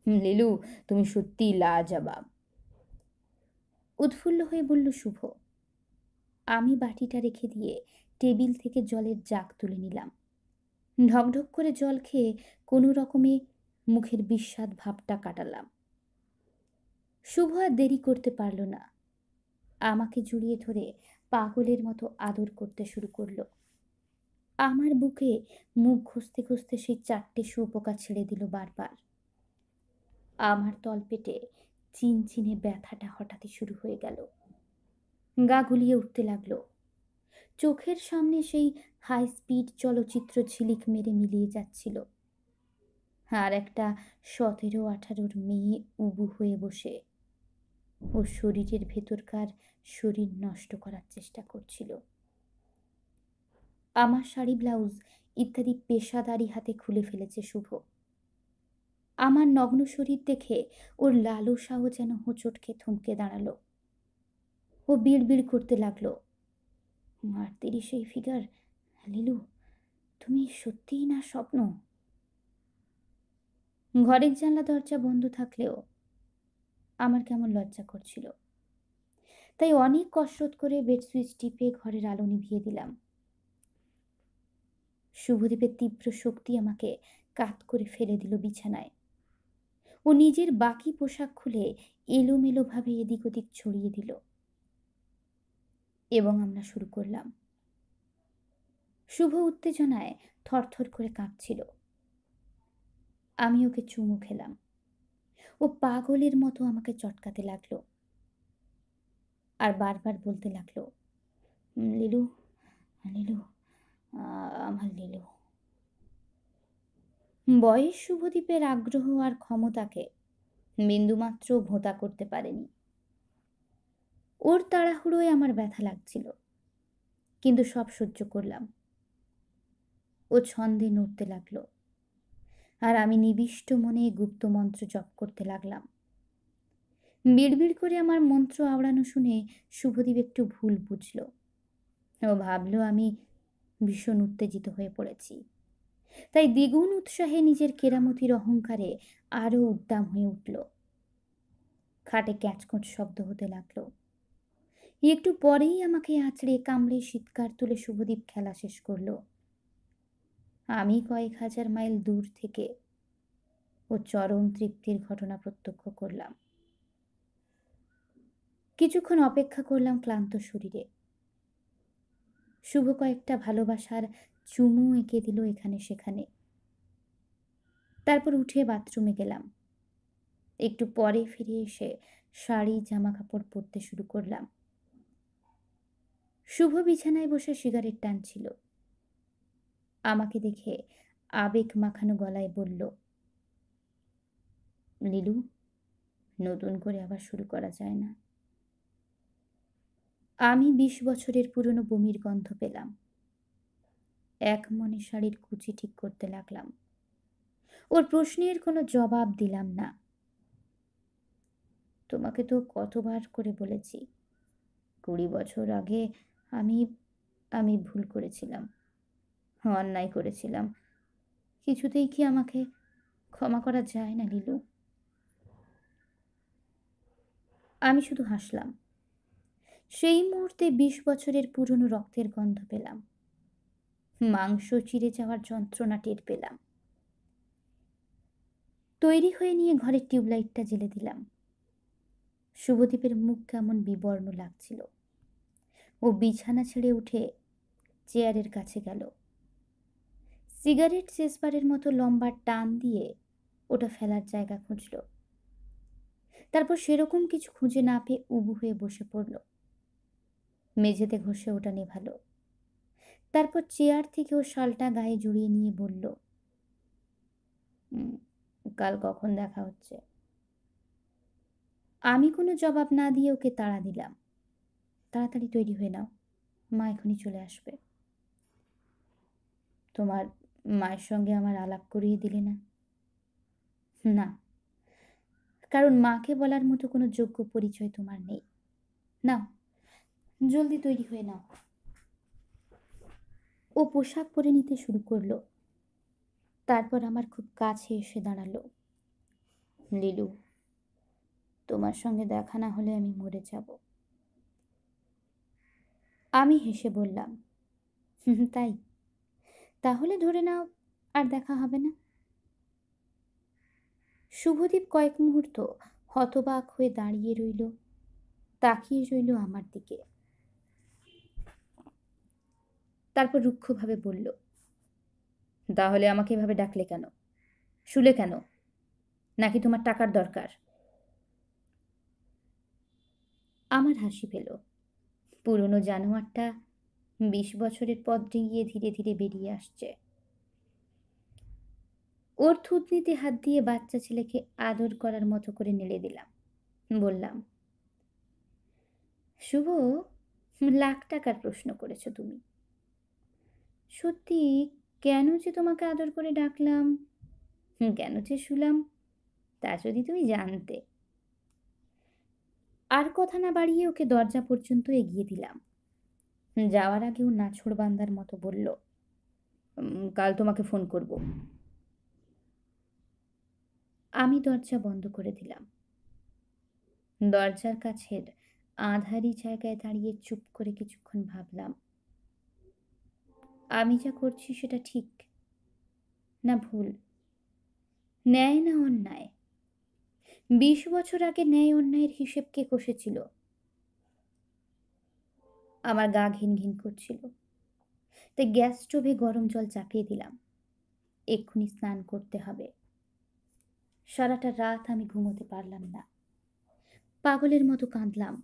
লিলু, তুমি সত্যি লাজবাব, উৎফুল্ল হয়ে বলল শুভ। আমি বাটিটা রেখে দিয়ে টেবিল থেকে জলের জাগ তুলে নিলাম। ঢকঢক করে জল খেয়ে কোনো রকমে মুখের বিস্বাদ ভাবটা কাটালাম। শুভ আর দেরি করতে পারল না। আমাকে জড়িয়ে ধরে পাগলের মতো আদর করতে শুরু করলো। আমার বুকে মুখ ঘষতে ঘষতে সেই 4টে শুঁয়োপোকা ছেড়ে দিল বারবার। আমার তলপেটে চিনচিনে ব্যথাটা হঠাৎই শুরু হয়ে গেল। গা গুলিয়ে উঠতে লাগলো। চোখের সামনে সেই হাই স্পিড চলচ্চিত্র ঝিলিক মেরে মিলিয়ে যাচ্ছিল। আর একটা 17-18 মেয়ে উবু হয়ে বসে ওর শরীরের ভেতরকার শরীর নষ্ট করার চেষ্টা করছিল। আমার শাড়ি ব্লাউজ ইত্যাদি পেশাদারি হাতে খুলে ফেলেছে শুভ। আমার নগ্ন শরীর দেখে ওর লালসাও যেন হোঁচট খেয়ে থমকে দাঁড়ালো। ও বিড়বিড় করতে লাগলো, মারতেরই সেই ফিগার, লিলু তুমি সত্যিই না স্বপ্ন? ঘরের জানলা দরজা বন্ধ থাকলেও আমার কেমন লজ্জা করছিল। তাই অনেক কসরত করে বেড সুইচ টিপে ঘরের আলো নিভিয়ে দিলাম। শুভদীপের তীব্র শক্তি আমাকে কাত করে ফেলে দিল বিছানায়। ও নিজের বাকি পোশাক খুলে এলোমেলোভাবে এদিক ওদিক ছড়িয়ে দিল এবং আমরা শুরু করলাম। শুভ উত্তেজনায় থরথর করে কাঁপছিল। আমি ওকে চুমু খেলাম। ও পাগলের মতো আমাকে চটকাতে লাগলো আর বারবার বলতে লাগলো, লিলু, লিলু, আমার লিলু। বয়স শুভদীপের আগ্রহ আর ক্ষমতাকে বিন্দুমাত্র ভোঁতা করতে পারেনি। ওর তাড়াহুড়োয় আমার ব্যথা লাগছিল, কিন্তু সব সহ্য করলাম। ও ছন্দে নড়তে লাগলো আর আমি নিবিষ্ট মনে গুপ্ত মন্ত্র জপ করতে লাগলাম। বিড়বিড় করে আমার মন্ত্র আওড়ানো শুনে শুভদীপ একটু ভুল বুঝল। ও ভাবলো আমি ভীষণ উত্তেজিত হয়ে পড়েছি। তাই দ্বিগুণ উৎসাহে নিজের কেরামতির অহংকারে আরো উদ্দাম হয়ে উঠল। খাটে ক্যাঁচকোঁচ শব্দ হতে লাগলো। একটু পরেই আমাকে আঁচড়ে কামড়ে চিৎকার তুলে শুভদীপ খেলা শেষ করলো। আমি কয়েক হাজার মাইল দূর থেকে ও চরম তৃপ্তির ঘটনা প্রত্যক্ষ করলাম। কিছুক্ষণ অপেক্ষা করলাম ক্লান্ত শরীরে। শুভ কয়েকটা ভালোবাসার চুমু এঁকে দিল এখানে সেখানে। তারপর উঠে বাথরুমে গেলাম। একটু পরে ফিরে এসে শাড়ি জামা কাপড় পরতে শুরু করলাম। শুভ বিছানায় বসে সিগারেট টানছিল। আমাকে দেখে আবেগ মাখানো গলায় বলল, লিলু, নতুন করে আবার শুরু করা যায় না? আমি 20 বছরের পুরনো বমির গন্ধ পেলাম। এক মনে শাড়ির কুচি ঠিক করতে লাগলাম। ওর প্রশ্নের কোনো জবাব দিলাম না। তোমাকে তো কতবার করে বলেছি, 20 বছর আগে আমি আমি ভুল করেছিলাম, অন্যায় করেছিলাম। কিছুতেই কি আমাকে ক্ষমা করা যায় না লিলু? আমি শুধু হাসলাম। সেই মুহূর্তে 20 বছরের পুরনো রক্তের গন্ধ পেলাম। মাংস চিরে যাওয়ার যন্ত্রণা টের পেলাম। তৈরি হয়ে নিয়ে ঘরের টিউবলাইটটা জ্বেলে দিলাম। শুভদীপের মুখ কেমন বিবর্ণ লাগছিল। ও বিছানা ছেড়ে উঠে চেয়ারের কাছে গেল। সিগারেট শেষবারের মতো লম্বা টান দিয়ে ওটা ফেলার জায়গা খুঁজল। তারপর সেরকম কিছু খুঁজে না পেয়ে উবু হয়ে বসে পড়ল। মেঝেতে ঘষে ওটা নেভালো। তারপর চেয়ার থেকে ও শালটা গায়ে জড়িয়ে নিয়ে বলল, কাল কখন দেখা হচ্ছে? আমি কোনো জবাব না দিয়ে ওকে তাড়া দিলাম, তাড়াতাড়ি তৈরি হয়ে নাও, মা এখনই চলে আসবে। তোমার মায়ের সঙ্গে আমার আলাপ করিয়ে দিলে না? না, কারণ মাকে বলার মতো কোনো যোগ্য পরিচয় তোমার নেই। নাও, জলদি তৈরি হয়ে নাও। ও পোশাক পরে নিতে শুরু করলো। তারপর আমার খুব কাছে এসে দাঁড়ালো। লিলু, তোমার সঙ্গে দেখা না হলে আমি মরে যাব। আমি হেসে বললাম, তাই? তাহলে ধরে নাও আর দেখা হবে না। শুভদীপ কয়েক মুহূর্ত হতবাক হয়ে দাঁড়িয়ে রইল, তাকিয়ে রইল আমার দিকে। তারপর রুক্ষভাবে বলল, তাহলে আমাকে এভাবে ডাকলে কেন? শুলে কেন? নাকি তোমার টাকার দরকার? আমার হাসি পেল। পুরনো জানোয়ারটা 20 বছরের পথ ডিঙিয়ে ধীরে ধীরে বেরিয়ে আসছে। ওর থুতনিতে হাত দিয়ে বাচ্চা ছেলেকে আদর করার মতো করে নেড়ে দিলাম। বললাম, শুভ, লাখ টাকার প্রশ্ন করেছো তুমি। সত্যি কেন যে তোমাকে আদর করে ডাকলাম, কেন যে শুলাম, তা যদি তুমি জানতে। আর কথা না বাড়িয়ে ওকে দরজা পর্যন্ত এগিয়ে দিলাম। যাওয়ার আগে ও নাছোড়বান্দার মতো বলল, কাল তোমাকে ফোন করব। আমি দরজা বন্ধ করে দিলাম। দরজার কাছের আঁধারি জায়গায় দাঁড়িয়ে চুপ করে কিছুক্ষণ ভাবলাম, আমি যা করছি সেটা ঠিক না ভুল, ন্যায় না অন্যায়? 20 বছর আগে ন্যায় অন্যায়ের হিসেব কে কষেছিল? আমার গা ঘিন ঘিন করছিল, তাই গ্যাস স্টোভে গরম জল চাপিয়ে দিলাম। এক্ষুনি স্নান করতে হবে। সারাটা রাত আমি ঘুমোতে পারলাম না। পাগলের মতো কাঁদলাম।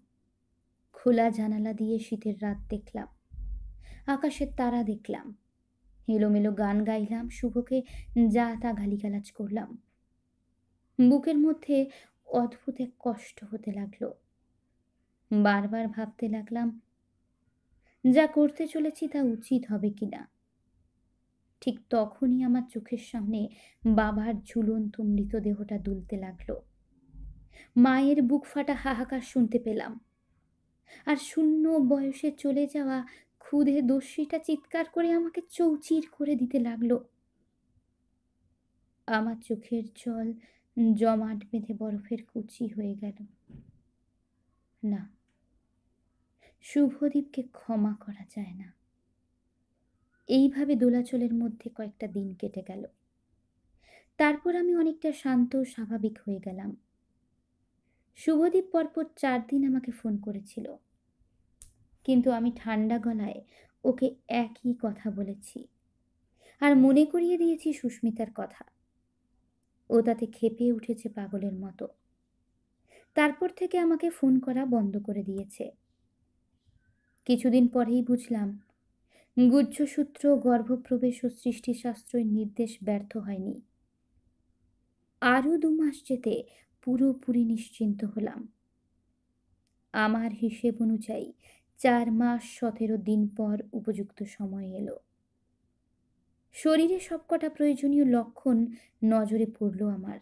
খোলা জানালা দিয়ে শীতের রাত দেখলাম, আকাশের তারা দেখলাম, এলোমেলো গান গাইলাম, শুভকে যা তা গালিগালাজ করলাম। বুকের মধ্যে অদ্ভুত এক কষ্ট হতে লাগলো। বারবার ভাবতে লাগলাম, যা করতে চলেছি তা উচিত হবে কিনা। ঠিক তখনই আমার চোখের সামনে বাবার ঝুলন্ত মৃতদেহটা দুলতে লাগলো। মায়ের বুক ফাটা হাহাকার শুনতে পেলাম। আর শূন্য বয়সে চলে যাওয়া ক্ষুধে দস্যিটা চিৎকার করে আমাকে চৌচির করে দিতে লাগলো। আমার চোখের জল জমাট বেঁধে বরফের কুচি হয়ে গেল। না, শুভদীপকে ক্ষমা করা যায় না। এইভাবে দোলাচলের মধ্যে কয়েকটা দিন কেটে গেল। তারপর আমি অনেকটা শান্ত ও স্বাভাবিক হয়ে গেলাম। শুভদীপ পরপর 4 দিন আমাকে ফোন করেছিল, কিন্তু আমি ঠান্ডা গলায় ওকে একই কথা বলেছি আর মনে করিয়ে দিয়েছি সুস্মিতার কথা। ও তাতে ক্ষেপে উঠেছে পাগলের মতো। তারপর থেকে আমাকে ফোন করা বন্ধ করে দিয়েছে। কিছুদিন পরেই বুঝলাম গুহ্যসূত্র, গর্ভপ্রবেশ ও সৃষ্টিশাস্ত্রের নির্দেশ ব্যর্থ হয়নি। আরও 2 মাস যেতে পুরোপুরি নিশ্চিন্ত হলাম। আমার হিসেব অনুযায়ী 4 মাস 17 দিন পর উপযুক্ত সময় এলো। শরীরে সবকটা প্রয়োজনীয় লক্ষণ নজরে পড়ল আমার।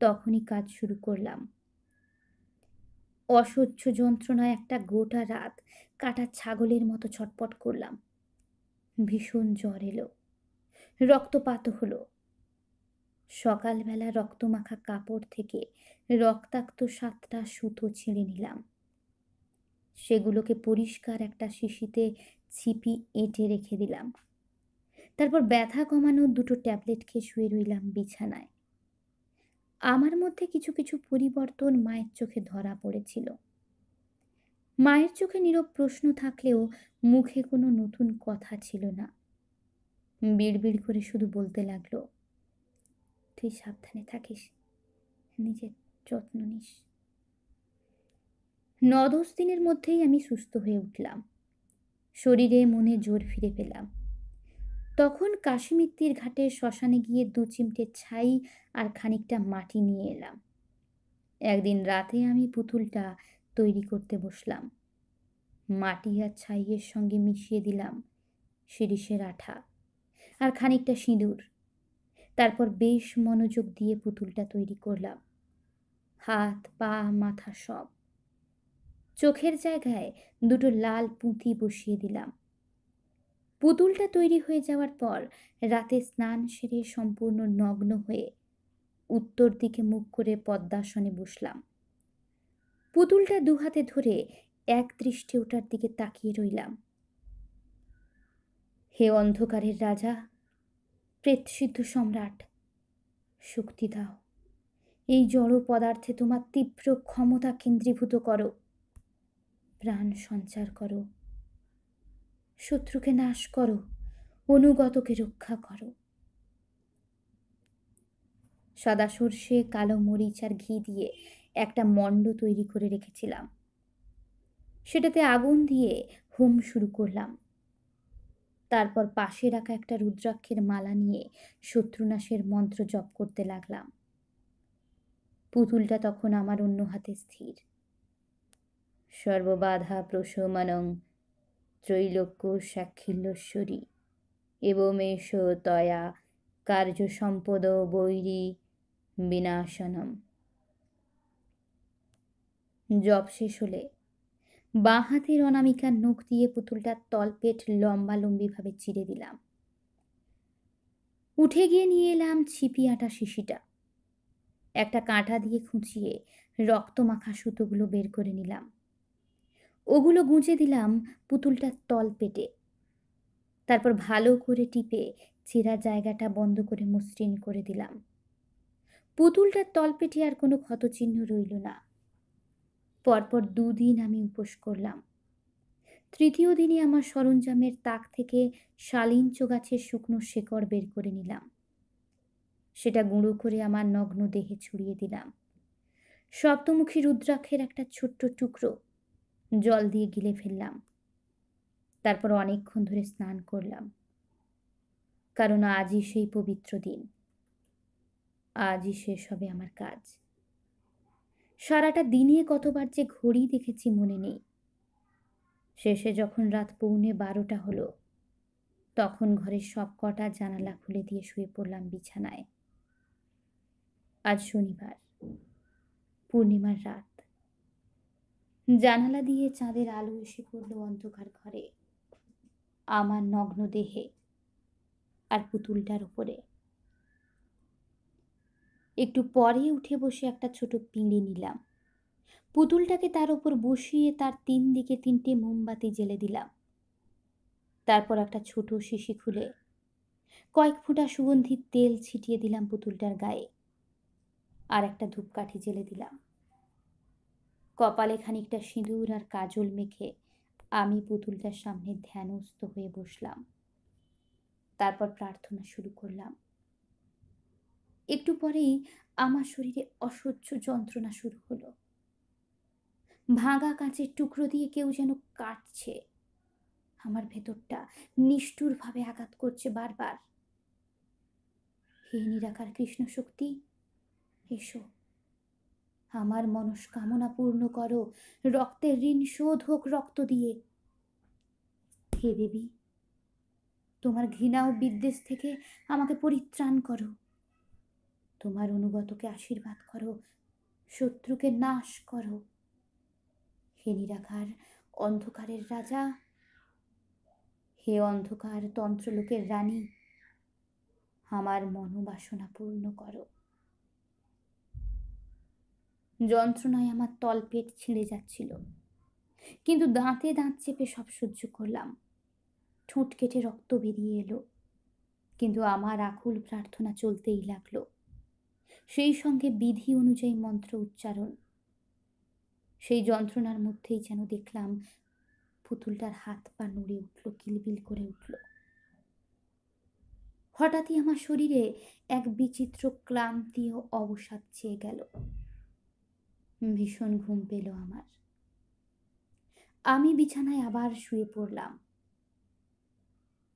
তখনই কাজ শুরু করলাম। অসহ্য যন্ত্রণায় একটা গোটা রাত কাটা ছাগলের মতো ছটপট করলাম। ভীষণ জ্বর এলো, রক্তপাত হলো। সকালবেলা রক্তমাখা কাপড় থেকে রক্তাক্ত 7টা সুতো ছিঁড়ে নিলাম। সেগুলোকে পরিষ্কার একটা শিশিতে ছিপি এঁটে রেখে দিলাম। তারপর ব্যথা কমানোর 2টো ট্যাবলেট খেয়ে শুয়ে রইলাম বিছানায়। আমার মধ্যে কিছু কিছু পরিবর্তন মায়ের চোখে ধরা পড়েছিল। মায়ের চোখে নীরব প্রশ্ন থাকলেও মুখে কোনো নতুন কথা ছিল না। বিড়বিড় করে শুধু বলতে লাগলো, তুই সাবধানে থাকিস, নিজের যত্ন নিস। 9-10 দিনের মধ্যেই আমি সুস্থ হয়ে উঠলাম। শরীরে মনে জোর ফিরে পেলাম। তখন কাশিমিত্তির ঘাটে শ্মশানে গিয়ে 2 চিমটে ছাই আর খানিকটা মাটি নিয়ে এলাম। একদিন রাতে আমি পুতুলটা তৈরি করতে বসলাম। মাটি আর ছাইয়ের সঙ্গে মিশিয়ে দিলাম শিরিষের আঠা আর খানিকটা সিঁদুর। তারপর বেশ মনোযোগ দিয়ে পুতুলটা তৈরি করলাম। হাত, পা, মাথা সব। চোখের জায়গায় 2টো লাল পুঁতি বসিয়ে দিলাম। পুতুলটা তৈরি হয়ে যাওয়ার পর রাতে স্নান সেরে সম্পূর্ণ নগ্ন হয়ে উত্তর দিকে মুখ করে পদ্মাসনে বসলাম। পুতুলটা 2 হাতে ধরে এক দৃষ্টে ওটার দিকে তাকিয়ে রইলাম। হে অন্ধকারের রাজা, প্রেতসিদ্ধ সম্রাট, শক্তি দাও। এই জড় পদার্থে তোমার তীব্র ক্ষমতা কেন্দ্রীভূত করো। প্রাণ সঞ্চার করো। শত্রুকে নাশ করো, অনুগতকে রক্ষা করো। সাদা সর্ষে, কালো মরিচ আর ঘি দিয়ে একটা মণ্ড তৈরি করে রেখেছিলাম। সেটাতে আগুন দিয়ে হোম শুরু করলাম। তারপর পাশে রাখা একটা রুদ্রাক্ষের মালা নিয়ে শত্রুনাশের মন্ত্র জপ করতে লাগলাম। পুতুলটা তখন আমার অন্য হাতে স্থির। সর্ববাধা প্রশমনং ত্রৈলোক্য সাক্ষিল্যশ্বরী এবমেষ তয়া কার্য সম্পদ বৈরী বিনাশনম। জপ শেষ হলে বাঁ হাতের অনামিকার নখ দিয়ে পুতুলটার তলপেট লম্বালম্বিভাবে চিরে দিলাম। উঠে গিয়ে নিয়ে এলাম ছিপি আটা শিশিটা। একটা কাঁটা দিয়ে খুঁচিয়ে রক্তমাখা সুতোগুলো বের করে নিলাম। ওগুলো গুঁজে দিলাম পুতুলটার তলপেটে। তারপর ভালো করে টিপে ছেঁড়া জায়গাটা বন্ধ করে মসৃণ করে দিলাম। পুতুলটার তলপেটে আর কোনো ক্ষতচিহ্ন রইল না। পরপর 2 দিন আমি উপোস করলাম। 3য় দিনে আমার সরঞ্জামের তাক থেকে শালিঞ্চ গাছের শুকনো শেকড় বের করে নিলাম। সেটা গুঁড়ো করে আমার নগ্ন দেহে ছড়িয়ে দিলাম। সপ্তমুখী রুদ্রাক্ষের একটা ছোট্ট টুকরো জল দিয়ে গিলে ফেললাম। তারপর অনেকক্ষণ ধরে স্নান করলাম, কারণ আজই সেই পবিত্র দিন। আজই শেষ হবে আমার কাজ। সারাটা দিনে কতবার যে ঘড়ি দেখেছি মনে নেই। শেষে যখন রাত 11:45 হলো, তখন ঘরের সব কটা জানালা খুলে দিয়ে শুয়ে পড়লাম বিছানায়। আজ শনিবার, পূর্ণিমার রাত। জানালা দিয়ে চাঁদের আলো এসে পড়ল অন্ধকার ঘরে, আমার নগ্ন দেহে আর পুতুলটার উপরে। একটু পরে উঠে বসে একটা ছোট পিঁড়ে নিলাম। পুতুলটাকে তার ওপর বসিয়ে তার 3 দিকে 3টে মোমবাতি জ্বেলে দিলাম। তারপর একটা ছোট শিশি খুলে কয়েক ফোঁটা সুগন্ধির তেল ছিটিয়ে দিলাম পুতুলটার গায়ে, আর একটা ধূপকাঠি জ্বেলে দিলাম। কপালে খানিকটা সিঁদুর আর কাজল মেখে আমি পুতুলটার সামনে ধ্যানস্থ হয়ে বসলাম। তারপর প্রার্থনা শুরু করলাম। একটু পরেই আমার শরীরে অসহ্য যন্ত্রণা শুরু হলো। ভাঙা কাঁচের টুকরো দিয়ে কেউ যেন কাটছে। আমার ভেতরটা নিষ্ঠুরভাবে আঘাত করছে বারবার। হে নিরাকার কৃষ্ণ শক্তি, এসো, আমার মনস্কামনা পূর্ণ করো, রক্তের ঋণ শোধ হোক রক্ত দিয়ে। হে দেবী, তোমার ঘৃণা ও বিদ্বেষ থেকে আমাকে পরিত্রাণ করো। তোমার অনুগতকে আশীর্বাদ করো, শত্রুকে নাশ করো। হে নিরাকার অন্ধকারের রাজা, হে অন্ধকার তন্ত্রলোকের রানী, আমার মনোবাসনা পূর্ণ করো। যন্ত্রণায় আমার তলপেট ছিঁড়ে যাচ্ছিল, কিন্তু দাঁতে দাঁত চেপে সব সহ্য করলাম। ঠোঁট কেটে রক্ত বেরিয়ে এলো, কিন্তু আমার আকুল প্রার্থনা চলতেই লাগলো। সেই সঙ্গে বিধি অনুযায়ী মন্ত্র উচ্চারণ। সেই যন্ত্রণার মধ্যেই যেন দেখলাম পুতুলটার হাত পা নড়ে উঠল, কিলবিল করে উঠল। হঠাৎই আমার শরীরে এক বিচিত্র ক্লান্তি ও অবসাদ চেয়ে গেল। ভীষণ ঘুম পেল আমার। আমি বিছানায় আবার শুয়ে পড়লাম।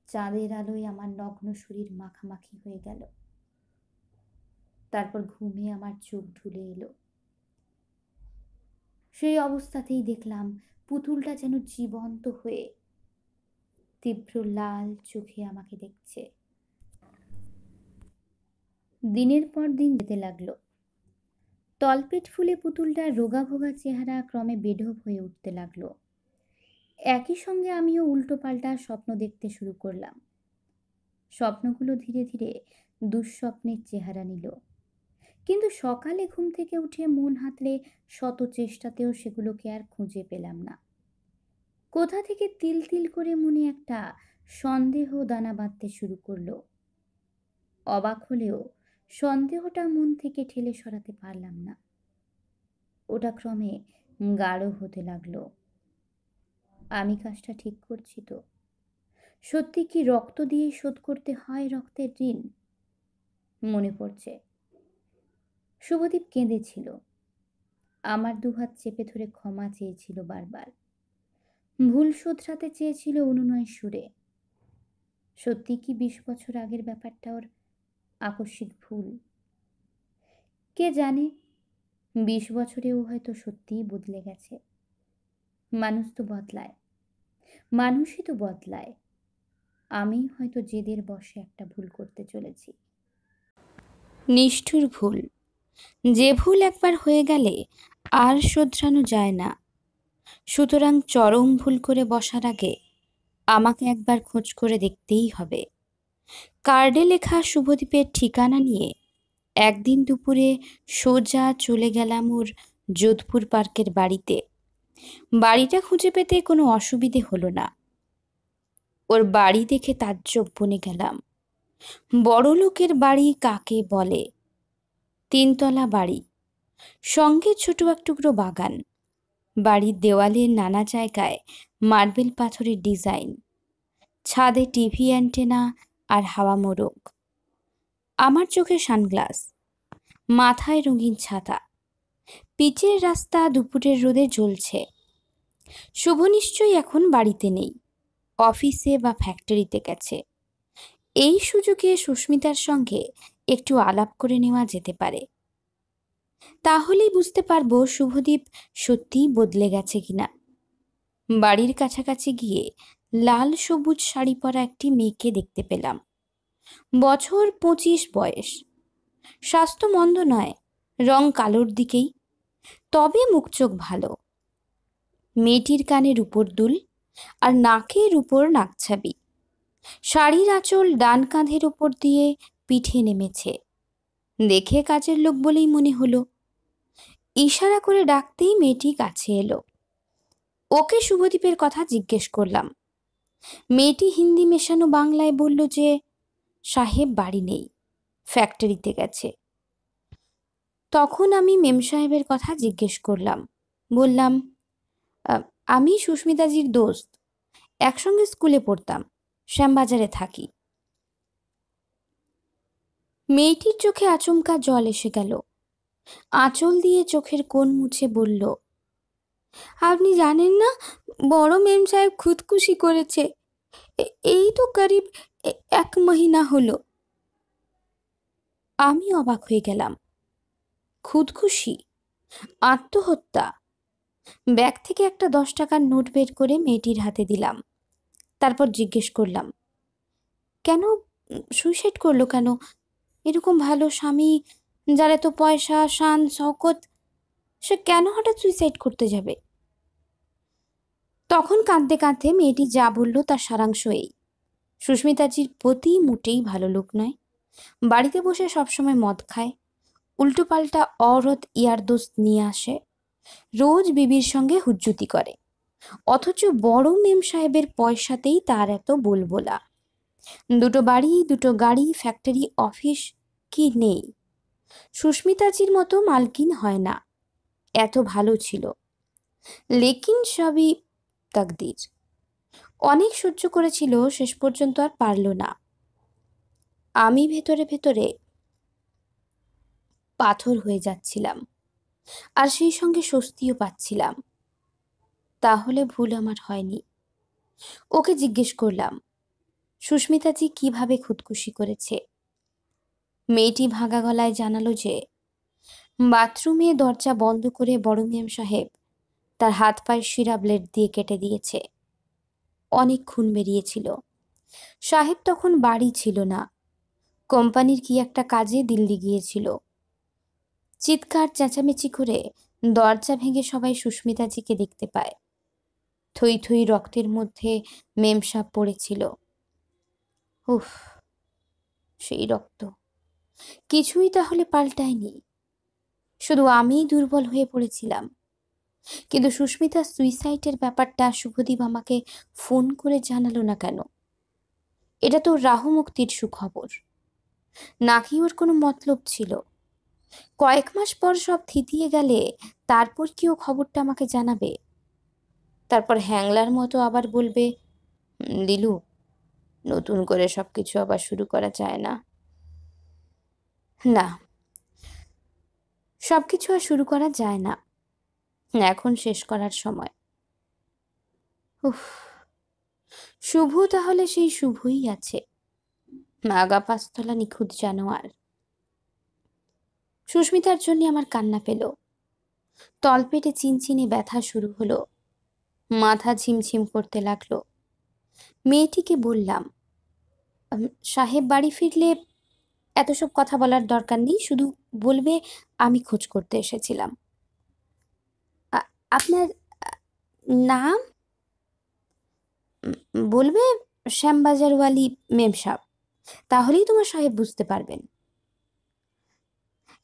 চাঁদের আলোয় আমার নগ্ন শরীর মাখামাখি হয়ে গেল। তারপর ঘুমে আমার চোখ ঢুলে এলো। সেই অবস্থাতেই দেখলাম পুতুলটা যেন জীবন্ত হয়ে তীব্র লাল চোখে আমাকে দেখছে। দিনের পর দিন যেতে লাগলো। তলপেট ফুলে পুতুলটার রোগাভোগা চেহারা ক্রমে বেঢপ হয়ে উঠতে লাগলো। একই সঙ্গে আমিও উল্টো পাল্টা স্বপ্ন দেখতে শুরু করলাম। স্বপ্নগুলো ধীরে ধীরে দুঃস্বপ্নের চেহারা নিল, কিন্তু সকালে ঘুম থেকে উঠে মন হাতড়ে শত চেষ্টাতেও সেগুলোকে আর খুঁজে পেলাম না। কোথা থেকে তিল তিল করে মনে একটা সন্দেহ দানা বাঁধতে শুরু করলো। অবাক হলেও সন্দেহটা মন থেকে ঠেলে সরাতে পারলাম না। ওটা ক্রমে গাঢ় হতে লাগলো। আমি কাজটা ঠিক করছি তো? সত্যি কি রক্ত দিয়ে শোধ করতে হয় রক্তের ঋণ? মনে পড়ছে শুভদীপ কেঁদেছিল, আমার দুহাত চেপে ধরে ক্ষমা চেয়েছিল বারবার, ভুল শোধরাতে চেয়েছিল অনুনয় সুরে। সত্যি কি 20 বছর আগের ব্যাপারটা ওর আকস্মিক ভুল? কে জানে, 20 বছরে ও হয়তো সত্যিই বদলে গেছে। মানুষ তো বদলায়, মানুষই তো বদলায়। আমি হয়তো জেদের বশে একটা ভুল করতে চলেছি। নিষ্ঠুর ভুল, যে ভুল একবার হয়ে গেলে আর শোধরানো যায় না। সুতরাং চরম ভুল করে বসার আগে আমাকে একবার খোঁজ করে দেখতেই হবে। কার্ডে লেখা শুভদীপের ঠিকানা নিয়ে একদিন দুপুরে সোজা চলে গেলাম ওর যোধপুর পার্কের বাড়িতে। বাড়িটা খুঁজে পেতে কোনো অসুবিধে হলো না। ওর বাড়ি দেখে তাজ্জব বনে গেলাম। বড় লোকের বাড়ি কাকে বলে? 3 তলা বাড়ি, সঙ্গে ছোট এক টুকরো বাগান। বাড়ির দেওয়ালের নানা জায়গায় মার্বেল পাথরের ডিজাইন, ছাদে টিভি অ্যান্টেনা আর হাওয়া মোরগ। আমার চোখে সানগ্লাস, মাথায় রঙিন ছাতা। পিচের রাস্তা দুপুরের রোদে জ্বলছে। শুভ নিশ্চয়ই এখন বাড়িতে নেই, অফিসে বা ফ্যাক্টরিতে গেছে। এই সুযোগে সুস্মিতার সঙ্গে একটু আলাপ করে নেওয়া যেতে পারে। তাহলেই বুঝতে পারবো শুভদীপ সত্যিই বদলে গেছে কিনা। বাড়ির কাছাকাছি গিয়ে লাল সবুজ শাড়ি পরা একটি মেয়েকে দেখতে পেলাম। বছর 25 বয়স, স্বাস্থ্য মন্দ নয়, রং কালোর দিকেই, তবে মুখ চোখ ভালো। মেয়েটির কানে রূপোর দুল আর নাকের উপর নাকছাবি। শাড়ির আঁচল ডান কাঁধের উপর দিয়ে পিঠে নেমেছে। দেখে কাজের লোক বলেই মনে হলো। ইশারা করে ডাকতেই মেয়েটি কাছে এলো। ওকে শুভদীপের কথা জিজ্ঞেস করলাম। মেয়েটি হিন্দি মেশানো বাংলায় বলল যে সাহেব বাড়ি নেই, ফ্যাক্টরিতে গেছে। তখন আমি মেম সাহেবের কথা জিজ্ঞেস করলাম। বললাম, "আ, আমি সুস্মিতাজির দোস্ত, একসঙ্গে স্কুলে পড়তাম, শ্যামবাজারে থাকি।" মেয়েটির চোখে আচমকা জল এসে গেল। আঁচল দিয়ে চোখের কোণ মুছে বলল, আপনি জানেন না, বড় মেম সাহেব খুদকুশি করেছে। এই তো করিব 1 মহিনা হলো। আমি অবাক হয়ে গেলাম। খুদকুশি? আত্মহত্যা? ব্যাগ থেকে একটা 10 টাকার নোট বের করে মেয়েটির হাতে দিলাম। তারপর জিজ্ঞেস করলাম, কেন সুইসাইড করলো কেন? এরকম ভালো স্বামী, যার এত পয়সা, শান শওকত, সে কেন হঠাৎ সুইসাইড করতে যাবে? তখন কাঁদতে কাঁদতে মেয়েটি যা বলল তার সারাংশ এই। সুস্মিতাজির পতি মোটেই ভালো লোক নয়। বাড়িতে বসে সবসময় মদ খায়, উল্টোপাল্টা অরত ইয়ারদোস্ত নিয়ে আসে, রোজ বিবির সঙ্গে হুজ্জুতি করে। অথচ বড় মেম সাহেবের পয়সাতেই তার এত বলবোলা। 2টো বাড়ি, 2টো গাড়ি, ফ্যাক্টরি, অফিস, কি নেই? সুস্মিতাজির মতো মালকিন হয় না। এত ভালো ছিল। লেকিন সবই তাকদির। অনেক সহ্য করেছিল, শেষ পর্যন্ত আর পারল না। আমি ভেতরে ভেতরে পাথর হয়ে যাচ্ছিলাম, আর সেই সঙ্গে স্বস্তিও পাচ্ছিলাম। তাহলে ভুল আমার হয়নি। ওকে জিজ্ঞেস করলাম, সুস্মিতাজি কিভাবে খুদকুশি করেছে? মেয়েটি ভাঙা গলায় জানালো যে বাথরুমে দরজা বন্ধ করে বড় মিয়াম সাহেব তার হাত পায়ের শিরা ব্লেড দিয়ে কেটে দিয়েছে। অনেক খুন বেরিয়েছিল। সাহেব তখন বাড়ি ছিল না, কোম্পানির কি একটা কাজে দিল্লি গিয়েছিল। চিৎকার চেঁচামেচি করে দরজা ভেঙে সবাই সুস্মিতাজিকে দেখতে পায়। থই থই রক্তের মধ্যে মেমসাপ পড়েছিল। উফ, সেই রক্ত! কিছুই তাহলে পাল্টায়নি, শুধু আমিই দুর্বল হয়ে পড়েছিলাম। কিন্তু সুস্মিতার সুইসাইডের ব্যাপারটা শুভদীপ আমাকে ফোন করে জানালো না কেন? এটা তো রাহু মুক্তির সুখবর, নাকি ওর কোনো মতলব ছিল? কয়েক মাস পর সব থিতিয়ে গেলে তারপর কি ও খবরটা আমাকে জানাবে? তারপর হ্যাংলার মতো আবার বলবে, লিলু, নতুন করে সবকিছু আবার শুরু করা যায় না। না, সবকিছু আর শুরু করা যায় না, এখন শেষ করার সময়। উফ, শুভ তাহলে সেই শুভই আছে, নাগা 5 তলা নিখুঁত জানোয়ার। সুস্মিতার জন্য আমার কান্না পেল। তলপেটে চিনচিনে ব্যথা শুরু হলো, মাথা ঝিমঝিম করতে লাগলো। মেয়েটিকে বললাম, সাহেব বাড়ি ফিরলে এত সব কথা বলার দরকার নেই, শুধু বলবে আমি খোঁজ করতে এসেছিলাম। আপনার নাম? বলবে শ্যামবাজারওয়ালি মেমসাব, তাহলেই তোমার সাহেব বুঝতে পারবেন।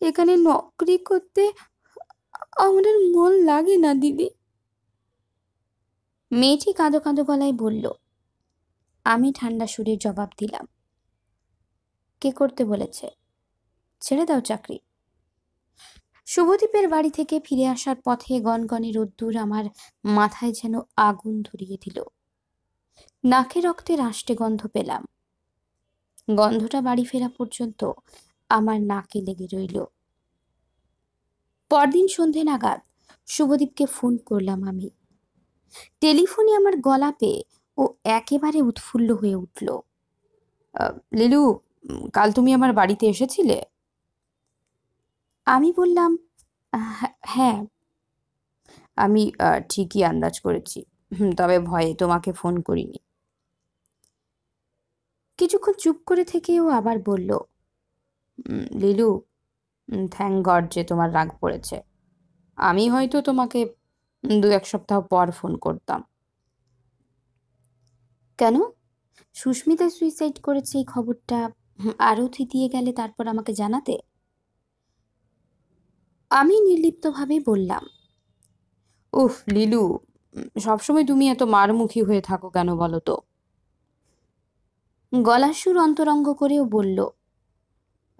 এখানে নকরি করতে আমাদের মন লাগে না দিদি, মেয়েটি কাঁদো কাঁদো গলায় বলল। আমি ঠান্ডা সুরে জবাব দিলাম, কে করতে বলেছে? ছেড়ে দাও চাকরি। শুভদীপের বাড়ি থেকে ফিরে আসার পথে গনগনে রোদ্দুর আমার মাথায় যেন আগুন ধরিয়ে দিল। নাকে রক্তের আষ্টে গন্ধ পেলাম। গন্ধটা বাড়ি ফেরা পর্যন্ত আমার নাকে লেগে রইল। পরদিন সন্ধে নাগাদ শুভদীপকে ফোন করলাম আমি। টেলিফোনে আমার গলা পেয়ে ও একেবারে উৎফুল্ল হয়ে উঠল। লিলু, কাল তুমি আমার বাড়িতে এসেছিলে? আমি বললাম, হ্যাঁ। আমি ঠিকই আন্দাজ করেছি, তবে ভয়ে তোমাকে ফোন করিনি। কিছুক্ষণ চুপ করে থেকে ও আবার বলল, লিলু, থ্যাংক গড যে তোমার রাগ পড়েছে। আমি হয়তো তোমাকে 2-1 সপ্তাহ পর ফোন করতাম। কেন? সুস্মিতা সুইসাইড করেছে এই খবরটা আরও থিতিয়ে গেলে তারপর আমাকে জানাতে? আমি নির্লিপ্তভাবে বললাম, উফ লিলু, সবসময় তুমি এত মারমুখী হয়ে থাকো কেন বলো তো? গলার সুর অন্তরঙ্গ করেও বলল,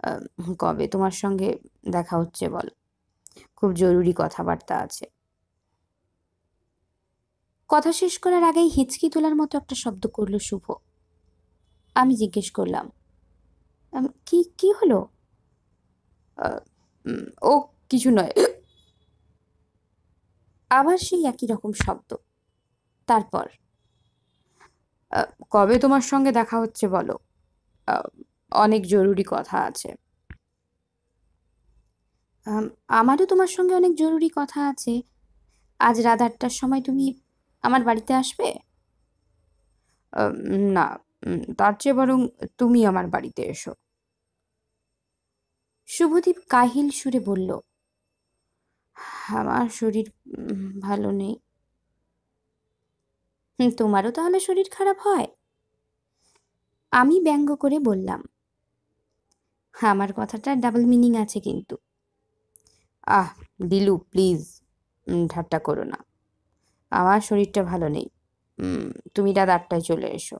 "আহ, কবে তোমার সঙ্গে দেখা হচ্ছে বল, খুব জরুরি কথাবার্তা আছে।" কথা শেষ করার আগেই হিচকি তোলার মতো একটা শব্দ করলো শুভ। আমি জিজ্ঞেস করলাম, কি কি হলো?" "আহ, ও কিছু নয়।" আবার সেই একই রকম শব্দ। তারপর, কবে তোমার সঙ্গে দেখা হচ্ছে বলো, আহ, অনেক জরুরি কথা আছে।" আম, আমারও তোমার সঙ্গে অনেক জরুরি কথা আছে। আজ রাত 8টার সময় তুমি আমার বাড়িতে আসবে? আহ, না, তার চেয়ে বরং তুমি আমার বাড়িতে এসো। শুভদীপ কাহিল সুরে বলল, আমার শরীর ভালো নেই। তোমারও তাহলে শরীর খারাপ হয়? আমি ব্যঙ্গ করে বললাম, আমার কথাটা ডাবল মিনিং আছে কিন্তু। আহ দিলু, প্লিজ ঠাট্টা করো না, আমার শরীরটা ভালো নেই। তুমি রাত 8টায় চলে এসো।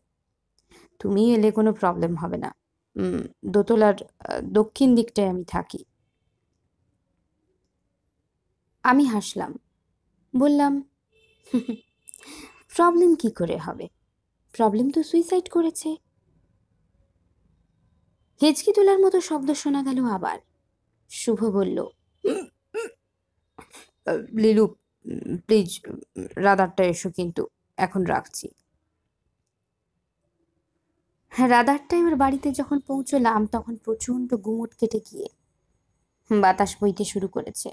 তুমি এলে কোনো প্রবলেম হবে না। দোতলার দক্ষিণ দিকটায় আমি থাকি। আমি হাসলাম, বললাম, প্রবলেম কি করে হবে? প্রবলেম তো সুইসাইড করেছে। হেঁচকি তোলার মতো শব্দ শোনা গেল আবার। শুভ বলল, লিলু, প্লিজ রাত 8টায় এসো কিন্তু, এখন রাখছি। হ্যাঁ, রাত 8টায় ওর বাড়িতে যখন পৌঁছলাম তখন প্রচণ্ড গুমট কেটে গিয়ে বাতাস বইতে শুরু করেছে।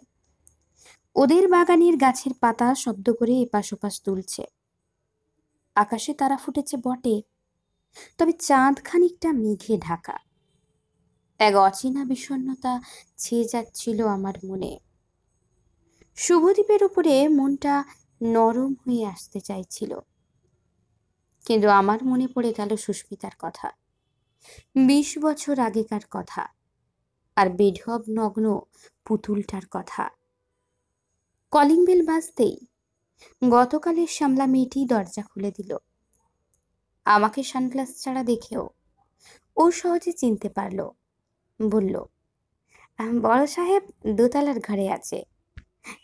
ওদের বাগানের গাছের পাতা শব্দ করে এপাশ ওপাশ দুলছে। আকাশে তারা ফুটেছে বটে, তবে চাঁদ খানিকটা মেঘে ঢাকা। এক অচেনা বিষণ্ণতা ছেয়ে যাচ্ছিল আমার মনে। শুভদ্বীপের উপরে মনটা নরম হয়ে আসতে চাইছিল, কিন্তু আমার মনে পড়ে গেল সুস্মিতার কথা, 20 বছর আগেকার কথা, আর বেঢপ নগ্ন পুতুলটার কথা। কলিং বেল বাজতেই গতকালের শ্যামলা মেয়েটি দরজা খুলে দিল। আমাকে সানগ্লাস ছাড়া দেখেও ও সহজে চিনতে পারল। বলল, বড় সাহেব দোতলার ঘরে আছে।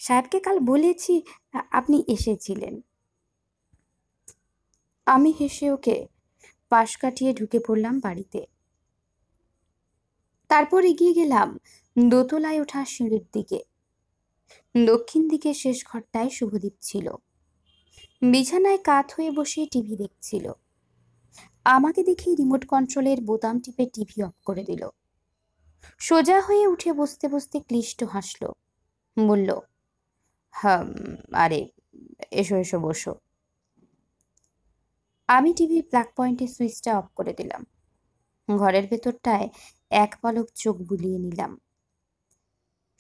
সাহেবকে কাল বলেছি আপনি এসেছিলেন। আমি হেসে ওকে পাশ কাটিয়ে ঢুকে পড়লাম বাড়িতে। তারপর এগিয়ে গেলাম দোতলায় ওঠা সিঁড়ির দিকে। দক্ষিণ দিকে শেষ ঘরটায় শুভদীপ ছিল। বিছানায় কাত হয়ে বসে টিভি দেখছিল। আমাকে দেখেই রিমোট কন্ট্রোলের বোতাম টিপে টিভি অফ করে দিল। সোজা হয়ে উঠে বসতে বসতে ক্লিষ্ট হাসল। বলল, হ্যাঁ, আরে এসো এসো বসো। আমি টিভির প্লাগ পয়েন্টের সুইচটা অফ করে দিলাম। ঘরের ভেতরটায় এক পলক চোখ বুলিয়ে নিলাম।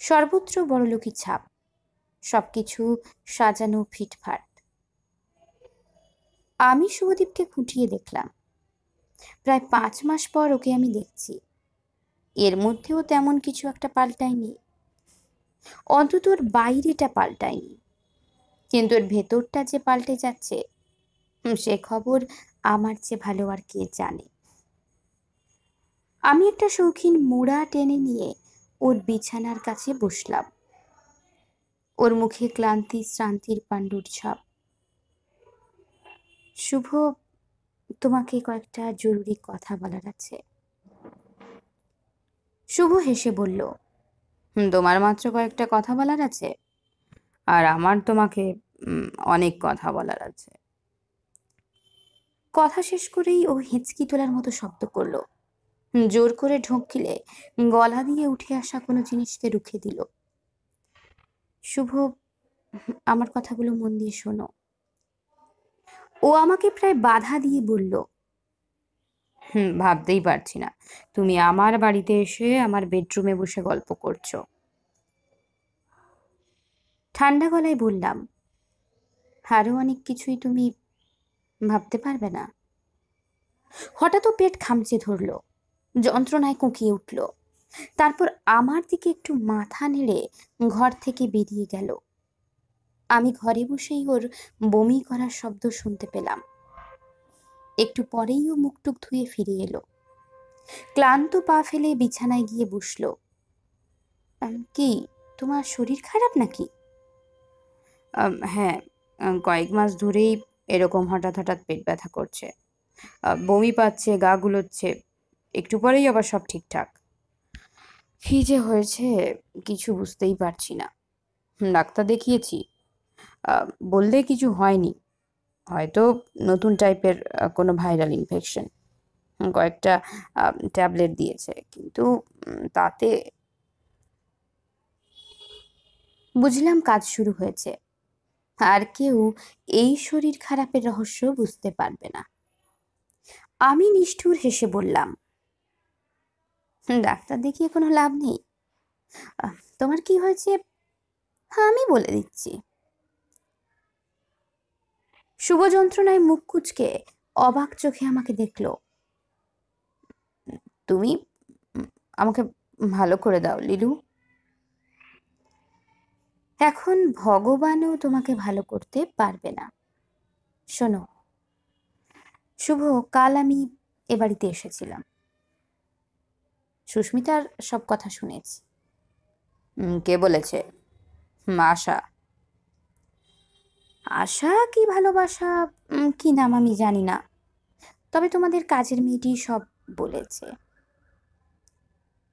সর্বত্র বড়লোকি ছাপ, সবকিছু সাজানো ফিটফাট। আমি শুভদীপকে খুঁটিয়ে দেখলাম। প্রায় 5 মাস পর ওকে আমি দেখছি। এর মধ্যেও তেমন কিছু একটা পাল্টায়নি, অন্তত ওর বাইরেটা পাল্টায়নি, কিন্তু ওর ভেতরটা যে পাল্টে যাচ্ছে সে খবর আমার চেয়ে ভালো আর কে জানে। আমি একটা শৌখিন মুড়া টেনে নিয়ে ওর বিছানার কাছে বসলাম। ওর মুখে ক্লান্তি শ্রান্তির পাণ্ডুর ছাপ। শুভ, তোমাকে কয়েকটা জরুরি কথা বলার আছে। শুভ হেসে বলল, তোমার মাত্র কয়েকটা কথা বলার আছে, আর আমার তোমাকে অনেক কথা বলার আছে। কথা শেষ করেই ও হেঁচকি তোলার মতো শব্দ করলো। জোর করে ঢোক গিলে গলা দিয়ে উঠে আসা কোনো জিনিসকে রুখে দিল। শুভ, আমার কথাগুলো মন দিয়ে শোনো। ও আমাকে প্রায় বাধা দিয়ে বলল, ভাবতেই পারছি না তুমি আমার বাড়িতে এসে আমার বেডরুমে বসে গল্প করছো। ঠান্ডা গলায় বললাম, আরো অনেক কিছুই তুমি ভাবতে পারবে না। হঠাৎ ও পেট খামচে ধরল, যন্ত্রণায় কুঁকিয়ে উঠল। তারপর আমার দিকে একটু মাথা নেড়ে ঘর থেকে বেরিয়ে গেল। আমি ঘরে বসেই ওর বমি করার শব্দ শুনতে পেলাম। একটু পরেই ও মুখটুক ধুয়ে ফিরে এলো। ক্লান্ত পা ফেলে বিছানায় গিয়ে বসলো। কি, তোমার শরীর খারাপ নাকি? হ্যাঁ, কয়েক মাস ধরেই এরকম হঠাৎ হঠাৎ পেট ব্যথা করছে, বমি পাচ্ছে, গা গুলোচ্ছে, একটু পরেই আবার সব ঠিকঠাক। কি যে হয়েছে কিছু বুঝতেই পারছি না। ডাক্তার দেখিয়েছি, বললে কিছু হয়নি, হয়তো নতুন টাইপের কোনো ভাইরাল ইনফেকশন। কয়েকটা ট্যাবলেট দিয়েছে, কিন্তু তাতে বুঝলাম কাজ শুরু হয়েছে। আর কেউ এই শরীর খারাপের রহস্য বুঝতে পারবে না। আমি নিষ্ঠুর হেসে বললাম, ডাক্তার দেখিয়ে কোনো লাভ নেই। তোমার কি হয়েছে আমি বলে দিচ্ছি। শুভ যন্ত্রণায় মুখ কুঁচকে অবাক চোখে আমাকে দেখলো। তুমি আমাকে ভালো করে দাও লিলু। এখন ভগবানও তোমাকে ভালো করতে পারবে না। শোনো শুভ, কাল আমি এ বাড়িতে এসেছিলাম, সুস্মিতার সব কথা শুনেছি। কে বলেছে? আশা। আশা কি ভালোবাসা কি নাম আমি জানি না, তবে তোমাদের কাজের মেয়েটি সব বলেছে।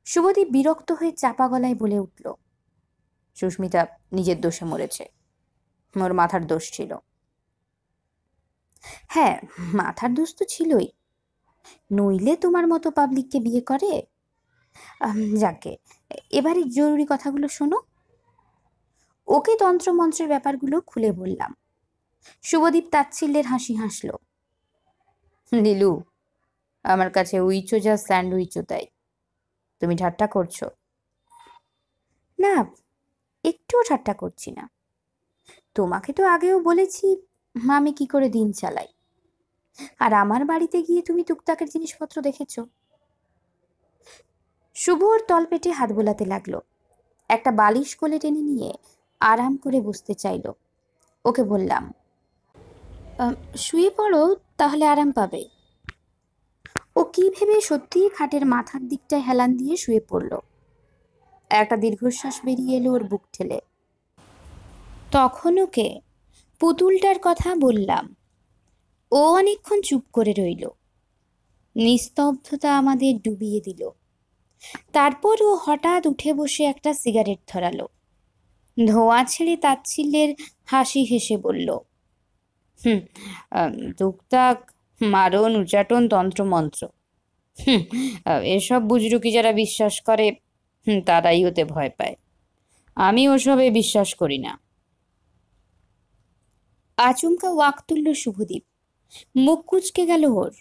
শুভদীপ বিরক্ত হয়ে চাপা গলায় বলে উঠল, সুস্মিতা নিজের দোষে মরেছে, ওর মাথার দোষ ছিল। হ্যাঁ, মাথার দোষ তো ছিলই, নইলে তোমার মতো পাবলিককে বিয়ে করে? যাকে, এবারে জরুরি কথাগুলো শোনো। ওকে তন্ত্রমন্ত্রের ব্যাপারগুলো খুলে বললাম। শুভদীপ তাচ্ছিল্যের হাসি হাসল। লিলু, আমার কাছে উইচো যা স্যান্ডউইচও তাই। তুমি ঠাট্টা করছো? না, একটুও ঠাট্টা করছি না। তোমাকে তো আগেও বলেছি আমি কি করে দিন চালাই, আর আমার বাড়িতে গিয়ে তুমি টুকটাকের জিনিসপত্র দেখেছ। শুভ ওর তলপেটে হাত বোলাতে লাগলো। একটা বালিশ কোলে টেনে নিয়ে আরাম করে বসতে চাইল। ওকে বললাম, শুয়ে পড়ো, তাহলে আরাম পাবে। ও কি ভেবে সত্যিই খাটের মাথার দিকটায় হেলান দিয়ে শুয়ে পড়ল। একটা দীর্ঘশ্বাস বেরিয়ে এলো ওর বুক ঠেলে। তখন ওকে পুতুলটার কথা বললাম। ও অনেকক্ষণ চুপ করে রইল। নিস্তব্ধতা আমাদের ডুবিয়ে দিল। তারপর ও হঠাৎ উঠে বসে একটা সিগারেট ধরালো। ধোঁয়া ছেড়ে তাচ্ছিল্যের হাসি হেসে বলল, হুম, টুকটাক মারণ উচাটন তন্ত্রমন্ত্র, এসব বুজরুকি যারা বিশ্বাস করে তারাই হতে ভয় পায়। আমি ওসবে বিশ্বাস করি না। আচমকা ওয়াক তুলল শুভদীপ। মুখ কুঁচকে গেল ওর।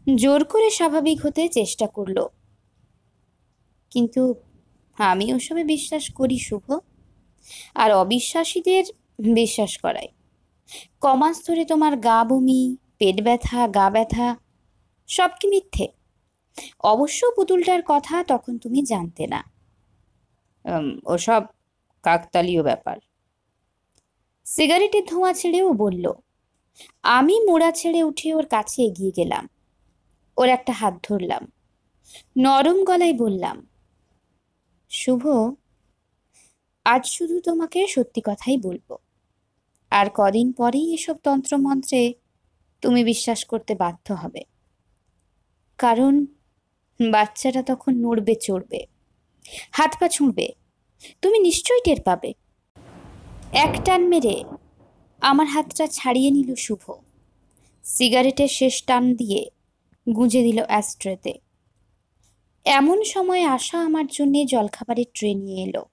জোর করে স্বাভাবিক হতে চেষ্টা করলো, কিন্তু আমি ওসবে বিশ্বাস করি শুভ, আর অবিশ্বাসীদের বিশ্বাস করাই। কমাস ধরে তোমার গা বমি, পেট ব্যথা, গা ব্যথা সব কি মিথ্যে? অবশ্য পুতুলটার কথা তখন তুমি জানতে না। ওসব কাকতালীয় ব্যাপার। সিগারেটের ধোঁয়া ছেড়েও বলল। আমি মোড়া ছেড়ে উঠে ওর কাছে এগিয়ে গেলাম। ওর একটা হাত ধরলাম। নরম গলায় বললাম, শুভ, আজ শুধু তোমাকে সত্যি কথাই বলবো। আর কদিন পরেই এসব তন্ত্রমন্ত্রে তুমি বিশ্বাস করতে বাধ্য হবে, কারণ বাচ্চাটা তখন নড়বে চড়বে, হাত পা ছুঁড়বে, তুমি নিশ্চয়ই টের পাবে। এক টান মেরে আমার হাতটা ছাড়িয়ে নিল শুভ। সিগারেটের শেষ টান দিয়ে গুঁজে দিল অ্যাস্ট্রেতে। এমন সময় আশা আমার জন্যে জলখাবারের ট্রে নিয়ে এলো।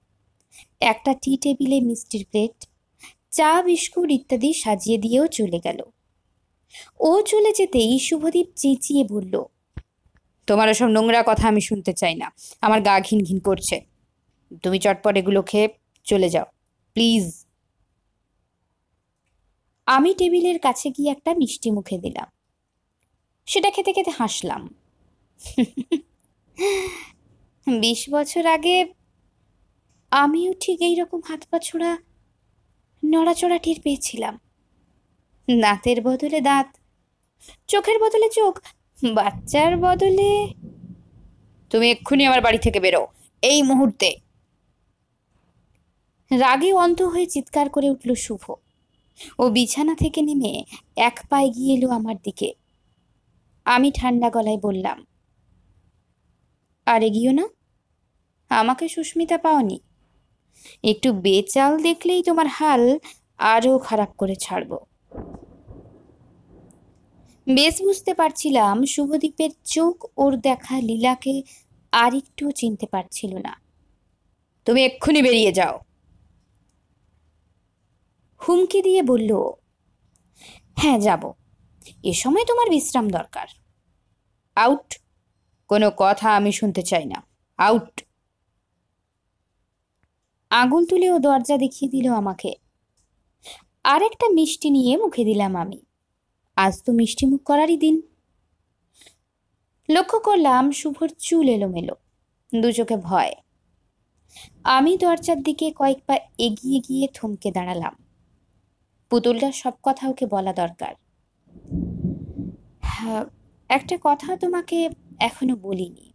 একটা টি টেবিলে মিষ্টির প্লেট, চা, বিস্কুট ইত্যাদি সাজিয়ে দিয়েও চলে গেল। ও চলে যেতেই শুভদীপ চেঁচিয়ে বলল, তোমার ওসব নোংরা কথা আমি শুনতে চাই না, আমার গা ঘিন ঘিন করছে। তুমি চটপট এগুলো খেয়ে চলে যাও প্লিজ। আমি টেবিলের কাছে গিয়ে একটা মিষ্টি মুখে দিলাম। সেটা খেতে খেতে হাসলাম। 20 বছর আগে আমিও ঠিক এইরকম হাত পা ছোড়া নড়াচড়া টের পেয়েছিলাম। দাঁতের বদলে দাঁত, চোখের বদলে চোখ, বাচ্চার বদলে। তুমি এক্ষুনি আমার বাড়ি থেকে বেরো, এই মুহূর্তে। রাগে অন্ধ হয়ে চিৎকার করে উঠল শুভ। ও বিছানা থেকে নেমে এক পা এগিয়ে এলো আমার দিকে। আমি ঠান্ডা গলায় বললাম, আর এগিয়েও না, আমাকে সুস্মিতা পাওনি। একটু বেচাল দেখলেই তোমার হাল আরও খারাপ করে ছাড়ব। বেশ বুঝতে পারছিলাম শুভদীপের চোখ ওর দেখা লীলাকে আর একটু চিনতে পারছিল না। তুমি এক্ষুনি বেরিয়ে যাও, হুমকি দিয়ে বলল। হ্যাঁ যাব, এ সময় তোমার বিশ্রাম দরকার। আউট, কোনো কথা আমি শুনতে চাই না, আউট। আঙুল তুলে ও দরজা দেখিয়ে দিল আমাকে। আর একটা মিষ্টি নিয়ে মুখে দিলাম আমি। আজ তো মিষ্টি মুখ করারই দিন। লক্ষ্য করলাম শুভর চুল এলোমেলো, দু চোখে ভয়। আমি দরজার দিকে কয়েক পা এগিয়ে গিয়ে থমকে দাঁড়ালাম। পুতুলটার সব কথা ওকে বলা দরকার। হ্যাঁ, একটা কথা তোমাকে এখনো বলিনি।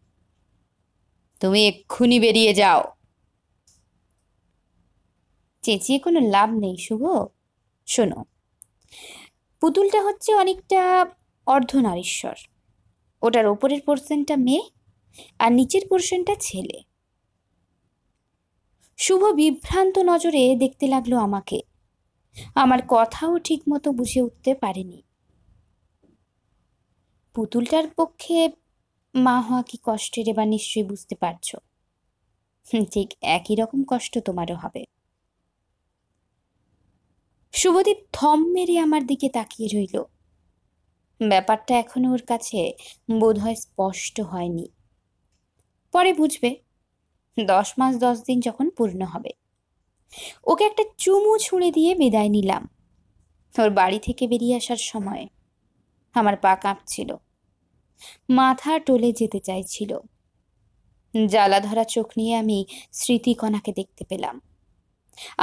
তুমি এক্ষুনি বেরিয়ে যাও। চেঁচিয়ে কোনো লাভ নেই শুভ। শোনো, পুতুলটা হচ্ছে অনেকটা অর্ধনারীশ্বর। ওটার ওপরের পোর্শনটা মেয়ে আর নিচের পোর্শনটা ছেলে। শুভ বিভ্রান্ত নজরে দেখতে লাগলো আমাকে। আমার কথাও ঠিক মতো বুঝে উঠতে পারেনি। পুতুলটার পক্ষে মা হওয়া কি কষ্টের এবার নিশ্চয়ই বুঝতে পারছো। ঠিক একই রকম কষ্ট তোমারও হবে। শুভদীপ থম মেরে আমার দিকে তাকিয়ে রইল। ব্যাপারটা এখনো ওর কাছে বোধহয় স্পষ্ট হয়নি। পরে বুঝবে, 10 মাস 10 দিন যখন পূর্ণ হবে। ওকে একটা চুমু ছুঁড়ে দিয়ে বিদায় নিলাম। ওর বাড়ি থেকে বেরিয়ে আসার সময় আমার পা কাঁপছিল, মাথা টলে যেতে চাইছিল। জ্বালা ধরা চোখ নিয়ে আমি স্মৃতিকণাকে দেখতে পেলাম।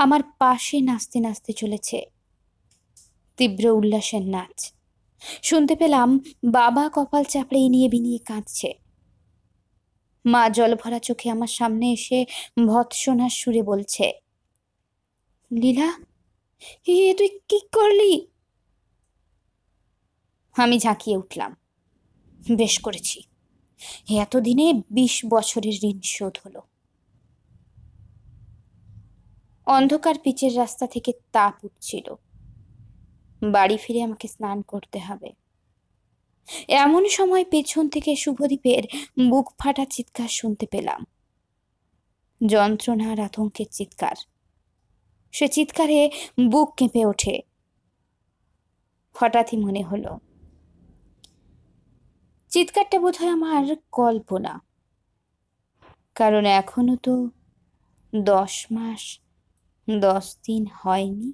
আমার পাশে নাচতে নাচতে চলেছে, তীব্র উল্লাসের নাচ। শুনতে পেলাম বাবা কপাল চাপড়ে নিয়ে বিনিয়ে কাঁদছে। মা জল ভরা চোখে আমার সামনে এসে ভৎসনার সুরে বলছে, লীলা, এ তুই কি করলি? আমি ঝাঁকিয়ে উঠলাম, বেশ করেছি, এতদিনে 20 বছরের ঋণ শোধ হলো। অন্ধকার পিচের রাস্তা থেকে তাপ উঠছিল। বাড়ি ফিরে আমাকে স্নান করতে হবে। এমন সময় পেছন থেকে শুভদীপের বুক ফাটা চিৎকার শুনতে পেলাম। যন্ত্রণার আতঙ্কের চিৎকার। সে চিৎকারে বুক কেঁপে ওঠে। হঠাৎই মনে হলো চিৎকারটা বোধহয় আমার কল্পনা, কারণ এখনো তো 10 মাস 10 দিন হয়নি।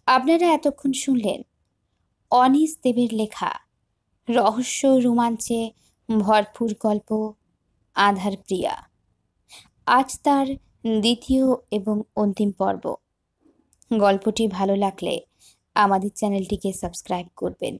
আপনারা এতক্ষণ শুনলেন অনিস দেবের লেখা রহস্য রোমাঞ্চে ভরপুর গল্প আঁধার প্রিয়া। আজ তার দ্বিতীয় এবং অন্তিম পর্ব। গল্পটি ভালো লাগলে আমাদের চ্যানেলটিকে সাবস্ক্রাইব করবেন।